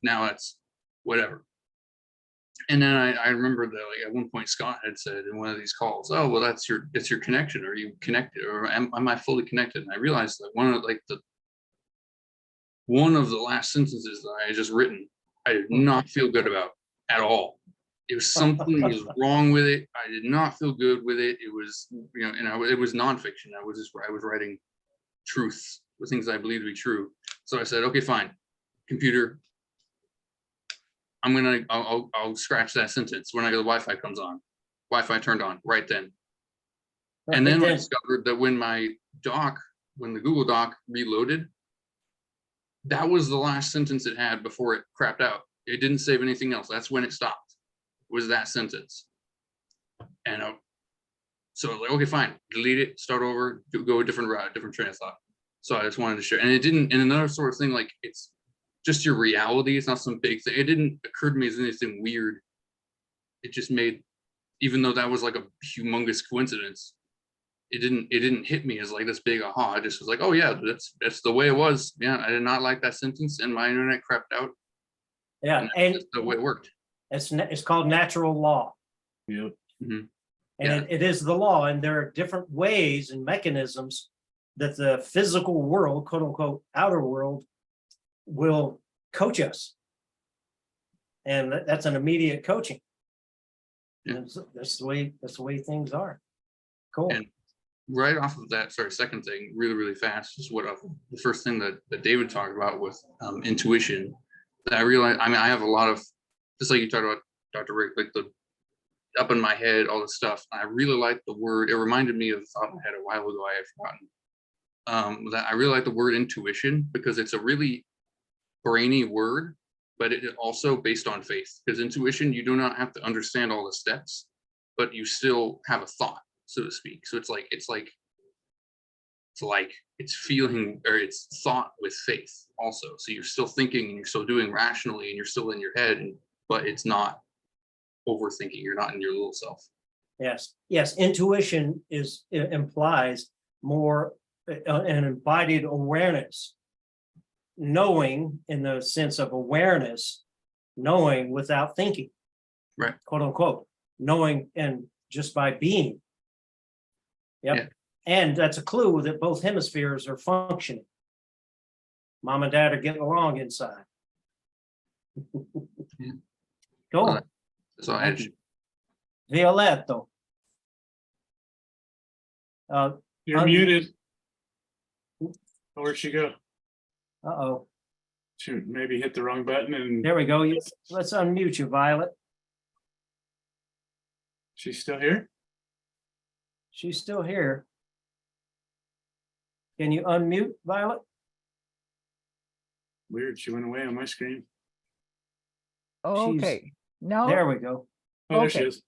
[SPEAKER 9] Now it's whatever. And then I remember that, like, at one point Scott had said in one of these calls, oh, well, that's your connection. Are you connected, or am I fully connected? And I realized that one of the last sentences that I had just written, I did not feel good about at all. It was something was wrong with it. I did not feel good with it. It was, you know, and it was nonfiction. I was writing truth, the things I believe to be true. So I said, okay, fine, computer, I'll scratch that sentence when the Wi-Fi comes on. Wi-Fi turned on right then. And then I discovered that when the Google Doc reloaded, that was the last sentence it had before it crapped out. It didn't save anything else. That's when it stopped. Was that sentence. And so like, okay, fine, delete it, start over, go a different route, different train of thought. So I just wanted to share. And it didn't, and another sort of thing, like, it's just your reality. It's not some big thing. It didn't occur to me as anything weird. It just made, even though that was like a humongous coincidence, it didn't hit me as like this big aha. I just was like, oh yeah, that's the way it was. Yeah, I did not like that sentence, and my internet crapped out.
[SPEAKER 1] Yeah,
[SPEAKER 9] and that's the way it worked.
[SPEAKER 1] It's called natural law.
[SPEAKER 2] Yep.
[SPEAKER 9] Mm-hmm.
[SPEAKER 1] And it is the law, and there are different ways and mechanisms that the physical world, quote unquote, outer world, will coach us. And that's an immediate coaching.
[SPEAKER 9] Yeah.
[SPEAKER 1] That's the way things are. Cool.
[SPEAKER 9] And right off of that, second thing, really, really fast, is the first thing that David talked about with intuition, that I realized, I mean, I have a lot of, just like you talked about, Dr. Rick, like the up in my head, all this stuff. I really like the word. It reminded me of a thought I had a while ago I had forgotten. That I really like the word intuition, because it's a really brainy word, but it is also based on faith. Because intuition, you do not have to understand all the steps, but you still have a thought, so to speak. So it's feeling, or it's thought with faith also. So you're still thinking, and you're still doing rationally, and you're still in your head, but it's not overthinking. You're not in your little self.
[SPEAKER 1] Yes. Intuition implies more an embodied awareness, knowing in the sense of awareness, knowing without thinking,
[SPEAKER 9] right?
[SPEAKER 1] Quote unquote, knowing, and just by being. Yep.
[SPEAKER 9] Yeah.
[SPEAKER 1] And that's a clue that both hemispheres are functioning. Mom and dad are getting along inside.
[SPEAKER 9] Yeah.
[SPEAKER 1] Cool.
[SPEAKER 9] So I
[SPEAKER 1] Violetto.
[SPEAKER 2] You're muted. Where'd she go?
[SPEAKER 1] Uh-oh.
[SPEAKER 2] Shoot, maybe hit the wrong button and
[SPEAKER 1] There we go. Let's unmute you, Violet.
[SPEAKER 2] she's still here.
[SPEAKER 1] She's still here. Can you unmute, Violet?
[SPEAKER 2] Weird, she went away on my screen.
[SPEAKER 4] Okay, now.
[SPEAKER 1] There we go.
[SPEAKER 2] Oh, there she
[SPEAKER 4] Okay.
[SPEAKER 2] is.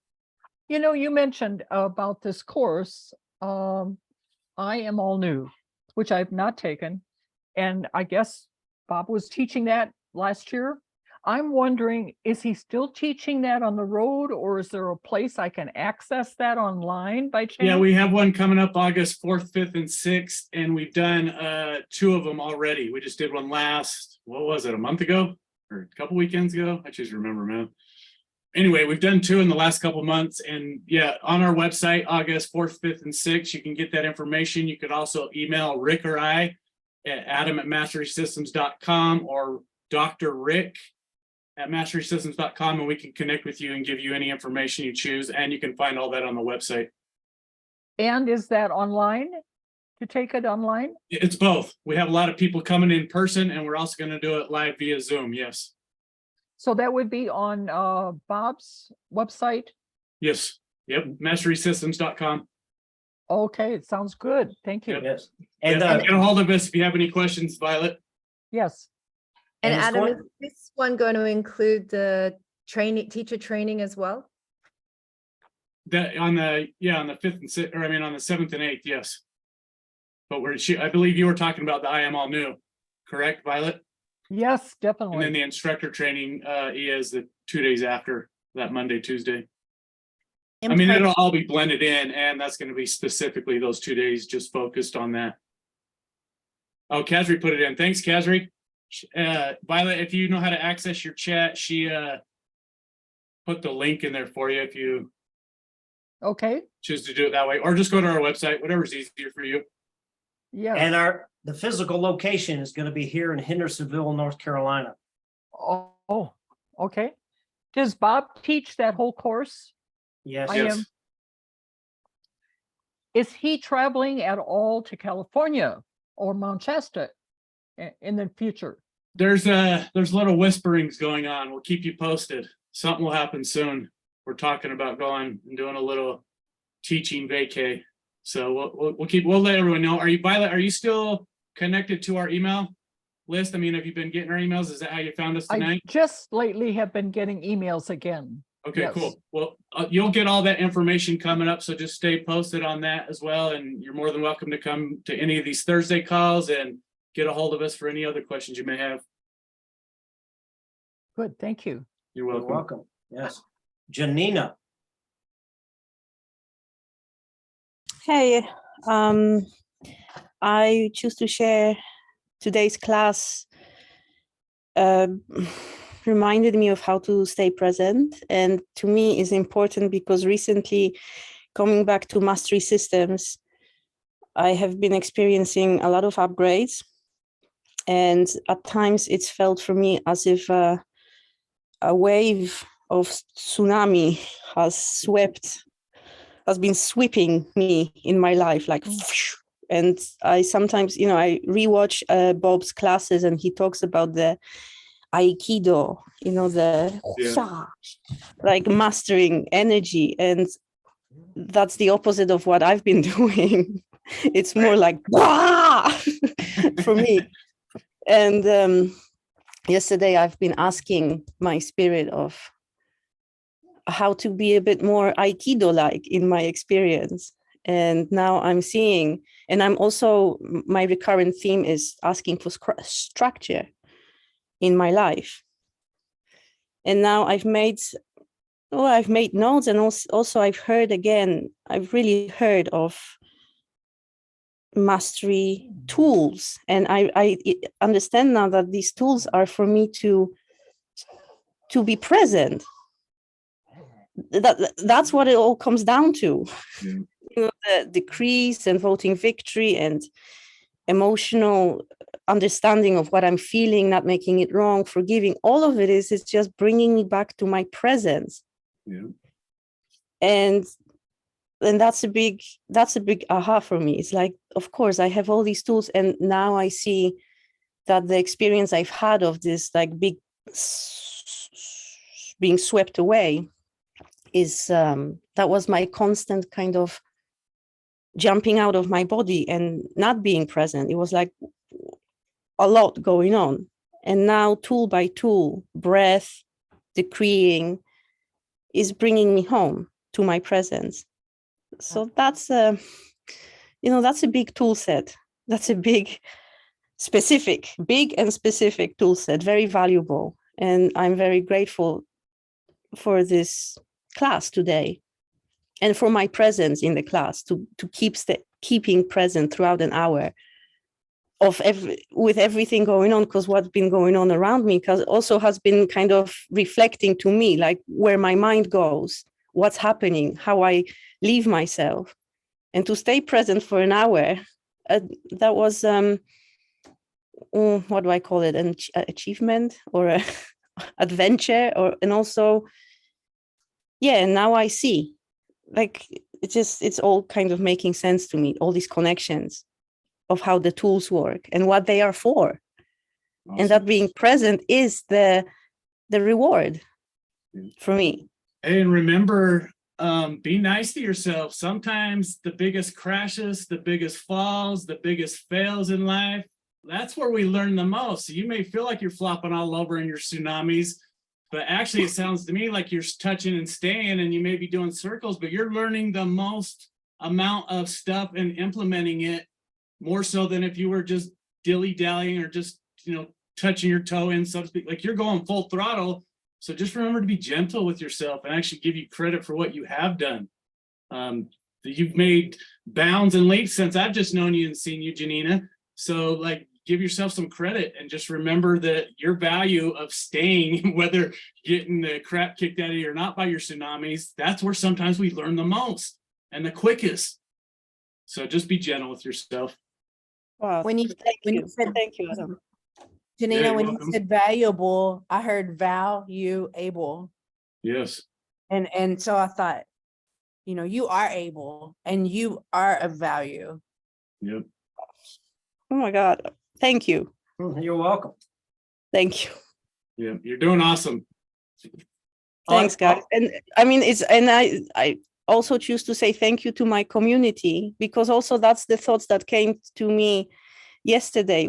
[SPEAKER 4] You know, you mentioned about this course. I am all new, which I've not taken. And I guess Bob was teaching that last year. I'm wondering, is he still teaching that on the road, or is there a place I can access that online by chance?
[SPEAKER 2] Yeah, we have one coming up August 4th, 5th, and 6th, and we've done 2 of them already. We just did one last, what was it, a month ago? Or a couple weekends ago? I just remember, man. Anyway, we've done 2 in the last couple months, and yeah, on our website, August 4th, 5th, and 6th, you can get that information. You could also email Rick or I at adam@masterysystems.com or Dr. Rick at masterysystems.com, and we can connect with you and give you any information you choose, and you can find all that on the website.
[SPEAKER 4] And is that online? To take it online?
[SPEAKER 2] It's both. We have a lot of people coming in person, and we're also going to do it live via Zoom. Yes.
[SPEAKER 4] So that would be on Bob's website?
[SPEAKER 2] Yes. Yep. Masterysystems.com.
[SPEAKER 4] Okay, it sounds good. Thank you.
[SPEAKER 1] Yes.
[SPEAKER 2] And
[SPEAKER 1] And
[SPEAKER 2] get a hold of us if you have any questions, Violet.
[SPEAKER 4] Yes.
[SPEAKER 7] And
[SPEAKER 1] it's
[SPEAKER 7] Adam,
[SPEAKER 1] going-
[SPEAKER 7] is this one going to include the teacher training as well?
[SPEAKER 2] That on the 5th and 6th, or I mean on the 7th and 8th, yes. But I believe you were talking about the I am all new, correct, Violet?
[SPEAKER 4] Yes,
[SPEAKER 2] And then
[SPEAKER 4] definitely.
[SPEAKER 2] the instructor training is the 2 days after that, Monday, Tuesday. I mean, it'll all be blended in, and that's going to be specifically those 2 days just focused on that. Oh, Kazri put it in. Thanks, Kazri. Violet, if you know how to access your chat, she put the link in there for you if you
[SPEAKER 4] Okay,
[SPEAKER 2] choose to do it that way, or just go to our website, whatever's easier for you.
[SPEAKER 4] yeah.
[SPEAKER 1] And the physical location is going to be here in Hendersonville, North Carolina.
[SPEAKER 4] Oh, okay. Does Bob teach that whole course?
[SPEAKER 1] Yes.
[SPEAKER 4] I am. Is he traveling at all to California or Mount Shasta in the future?
[SPEAKER 2] There's little whisperings going on. We'll keep you posted. Something will happen soon. We're talking about going and doing a little teaching vacay. So we'll let everyone know. Are you, Violet, are you still connected to our email list? I mean, have you been getting our emails? Is that how you found us
[SPEAKER 4] I
[SPEAKER 2] tonight?
[SPEAKER 4] just lately have been getting emails again.
[SPEAKER 2] Okay,
[SPEAKER 4] yes.
[SPEAKER 2] cool. Well, you'll get all that information coming up. So just stay posted on that as well. And you're more than welcome to come to any of these Thursday calls and get a hold of us for any other questions you may have.
[SPEAKER 4] Good, thank you.
[SPEAKER 2] You're
[SPEAKER 1] You're
[SPEAKER 2] welcome.
[SPEAKER 1] welcome. Yes. Janina.
[SPEAKER 10] Hey, I choose to share today's class reminded me of how to stay present. And to me is important because recently coming back to Mastery Systems, I have been experiencing a lot of upgrades. And at times it's felt for me as if a wave of tsunami has been sweeping me in my life, like, and I sometimes, I rewatch Bob's classes and he talks about the Aikido, like mastering energy. And that's the opposite of what I've been doing. It's more like for me. And yesterday I've been asking my spirit of how to be a bit more Aikido-like in my experience. And now I'm seeing, and I'm also, my recurrent theme is asking for structure in my life. And now I've made notes, and also I've really heard of mastery tools. And I understand now that these tools are for me to be present. That's what it all comes down to.
[SPEAKER 2] Yeah.
[SPEAKER 10] The decrease and voting victory and emotional understanding of what I'm feeling, not making it wrong, forgiving, all of it is just bringing me back to my presence.
[SPEAKER 2] Yeah.
[SPEAKER 10] And that's a big aha for me. It's like, of course I have all these tools, and now I see that the experience I've had of this like big being swept away is that was my constant kind of jumping out of my body and not being present. It was like a lot going on. And now tool by tool, breath, decreeing is bringing me home to my presence. So that's that's a big tool set. That's a big and specific tool set, very valuable. And I'm very grateful for this class today and for my presence in the class to keeping present throughout an hour with everything going on, because what's been going on around me also has been kind of reflecting to me, like where my mind goes, what's happening, how I leave myself. And to stay present for an hour, that was, what do I call it, an achievement or a adventure, and also, yeah, now I see, like, it's all kind of making sense to me, all these connections of how the tools work and what they are for. And that being present is the reward for me.
[SPEAKER 2] And remember, be nice to yourself. Sometimes the biggest crashes, the biggest falls, the biggest fails in life, that's where we learn the most. So you may feel like you're flopping all over in your tsunamis, but actually it sounds to me like you're touching and staying, and you may be doing circles, but you're learning the most amount of stuff and implementing it more so than if you were just dilly-dallying or just, touching your toe in, so to speak. Like, you're going full throttle. So just remember to be gentle with yourself and actually give you credit for what you have done. You've made bounds and leaps since I've just known you and seen you, Janina. So, like, give yourself some credit and just remember that your value of staying, whether getting the crap kicked out of you or not by your tsunamis, that's where sometimes we learn the most and the quickest. So just be gentle with yourself.
[SPEAKER 10] Wow.
[SPEAKER 8] When you said,
[SPEAKER 10] Thank you, Adam.
[SPEAKER 8] Janina,
[SPEAKER 2] you're
[SPEAKER 8] when
[SPEAKER 2] welcome.
[SPEAKER 8] you said valuable, I heard valuable.
[SPEAKER 2] Yes.
[SPEAKER 8] And so I thought, you are able and you are of value.
[SPEAKER 2] Yep.
[SPEAKER 10] Oh my God. Thank you.
[SPEAKER 1] You're welcome.
[SPEAKER 10] Thank you.
[SPEAKER 2] Yeah. You're doing awesome.
[SPEAKER 10] Thanks, guys. And I mean, I also choose to say thank you to my community, because also that's the thoughts that came to me yesterday,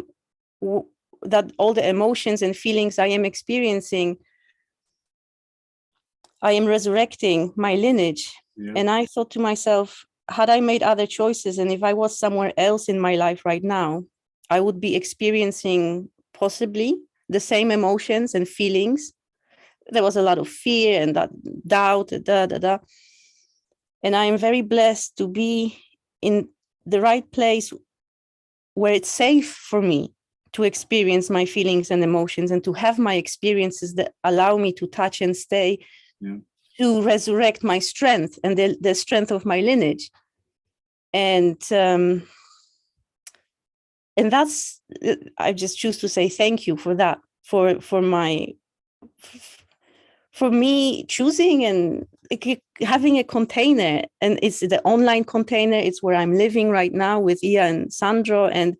[SPEAKER 10] that all the emotions and feelings I am experiencing, I am resurrecting my lineage.
[SPEAKER 2] Yeah.
[SPEAKER 10] And I thought to myself, had I made other choices, and if I was somewhere else in my life right now, I would be experiencing possibly the same emotions and feelings. There was a lot of fear and that doubt, And I am very blessed to be in the right place where it's safe for me to experience my feelings and emotions, and to have my experiences that allow me to touch and stay, to resurrect my strength and the strength of my lineage. And that's, I just choose to say thank you for that, for me choosing and having a container, and it's the online container. It's where I'm living right now with Ia and Sandro and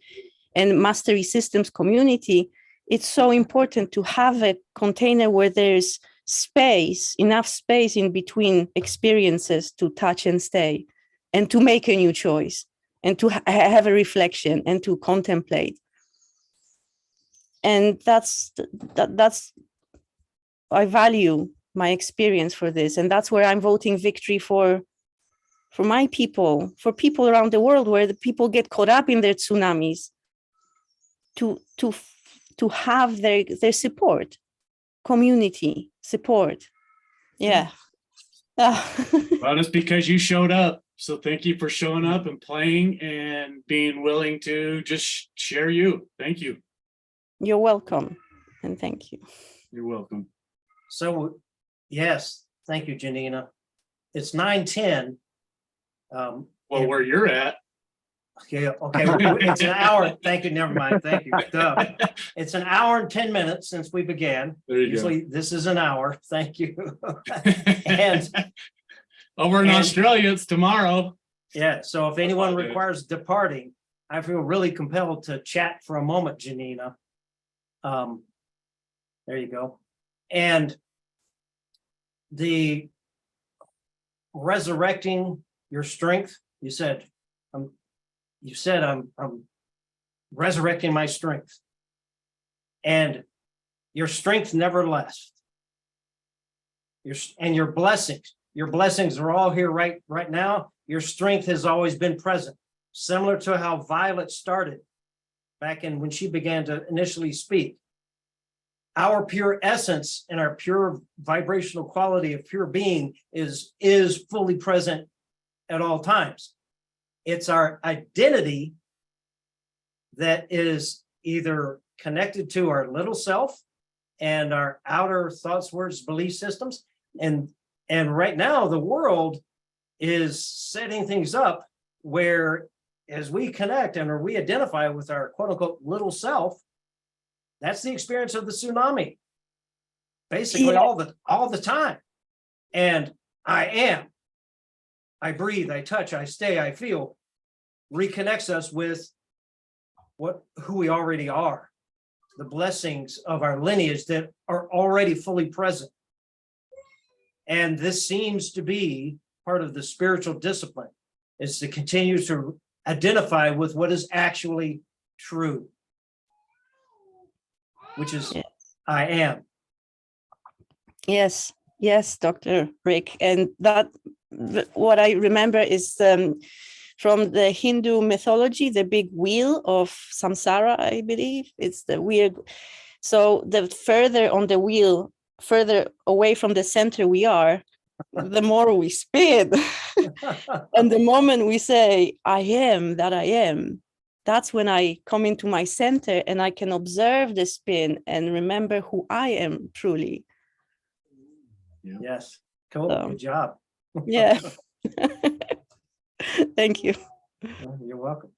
[SPEAKER 10] Mastery Systems community. It's so important to have a container where there's enough space in between experiences to touch and stay, and to make a new choice, and to have a reflection and to contemplate. And that's I value my experience for this. And that's where I'm voting victory for my people, for people around the world, where the people get caught up in their tsunamis, to have their support, community support. Yeah.
[SPEAKER 2] Well, it's because you showed up. So thank you for showing up and playing and being willing to just share you. Thank you.
[SPEAKER 10] You're welcome. And thank you.
[SPEAKER 2] You're welcome.
[SPEAKER 1] So, yes, thank you, Janina. It's 9:10.
[SPEAKER 2] Well, where you're at.
[SPEAKER 1] Okay, it's an hour. Thank you, never mind, thank you. Duh. It's an hour and 10 minutes since we began.
[SPEAKER 2] There you
[SPEAKER 1] Usually this is an hour, thank you. And
[SPEAKER 2] over in Australia, it's tomorrow.
[SPEAKER 1] yeah, so if anyone
[SPEAKER 2] all good.
[SPEAKER 1] requires departing, I feel really compelled to chat for a moment, Janina. There you go. And the resurrecting your strength, you said you said I'm resurrecting my strength. And your strength never left. Your blessings are all here right now. Your strength has always been present, similar to how Violet started back in when she began to initially speak. Our pure essence and our pure vibrational quality of pure being is fully present at all times. It's our identity that is either connected to our little self and our outer thoughts, words, belief systems. And right now the world is setting things up where as we connect and or we identify with our quote unquote little self, that's the experience of the tsunami. Basically all the time. And I breathe, I touch, I stay, I feel, reconnects us with who we already are, the blessings of our lineage that are already fully present. And this seems to be part of the spiritual discipline, is to continue to identify with what is actually true, which is
[SPEAKER 10] Yes.
[SPEAKER 1] I am.
[SPEAKER 10] Yes, Dr. Rick. And what I remember is from the Hindu mythology, the big wheel of samsara, I believe. It's the weird. So the further on the wheel, further away from the center we are, the more we spin. And the moment we say, I am that I am, that's when I come into my center and I can observe the spin and remember who I am truly.
[SPEAKER 1] Yes, cool,
[SPEAKER 10] So-
[SPEAKER 1] good job.
[SPEAKER 10] Yeah. Thank you.
[SPEAKER 1] You're welcome.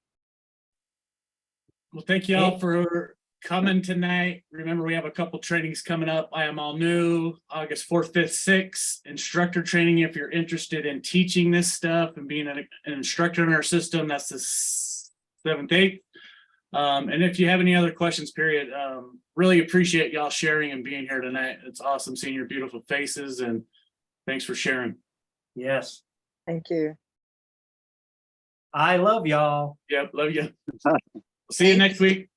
[SPEAKER 2] Well, thank you all for coming tonight. Remember, we have a couple trainings coming up. I Am All New, August 4th, 5th, 6th. Instructor training, if you're interested in teaching this stuff and being an instructor in our system, that's the 7th, 8th. And if you have any other questions, period, really appreciate y'all sharing and being here tonight. It's awesome seeing your beautiful faces, and thanks for sharing.
[SPEAKER 1] Yes,
[SPEAKER 6] Thank you.
[SPEAKER 1] I love y'all.
[SPEAKER 2] Yep, love you. See you next week.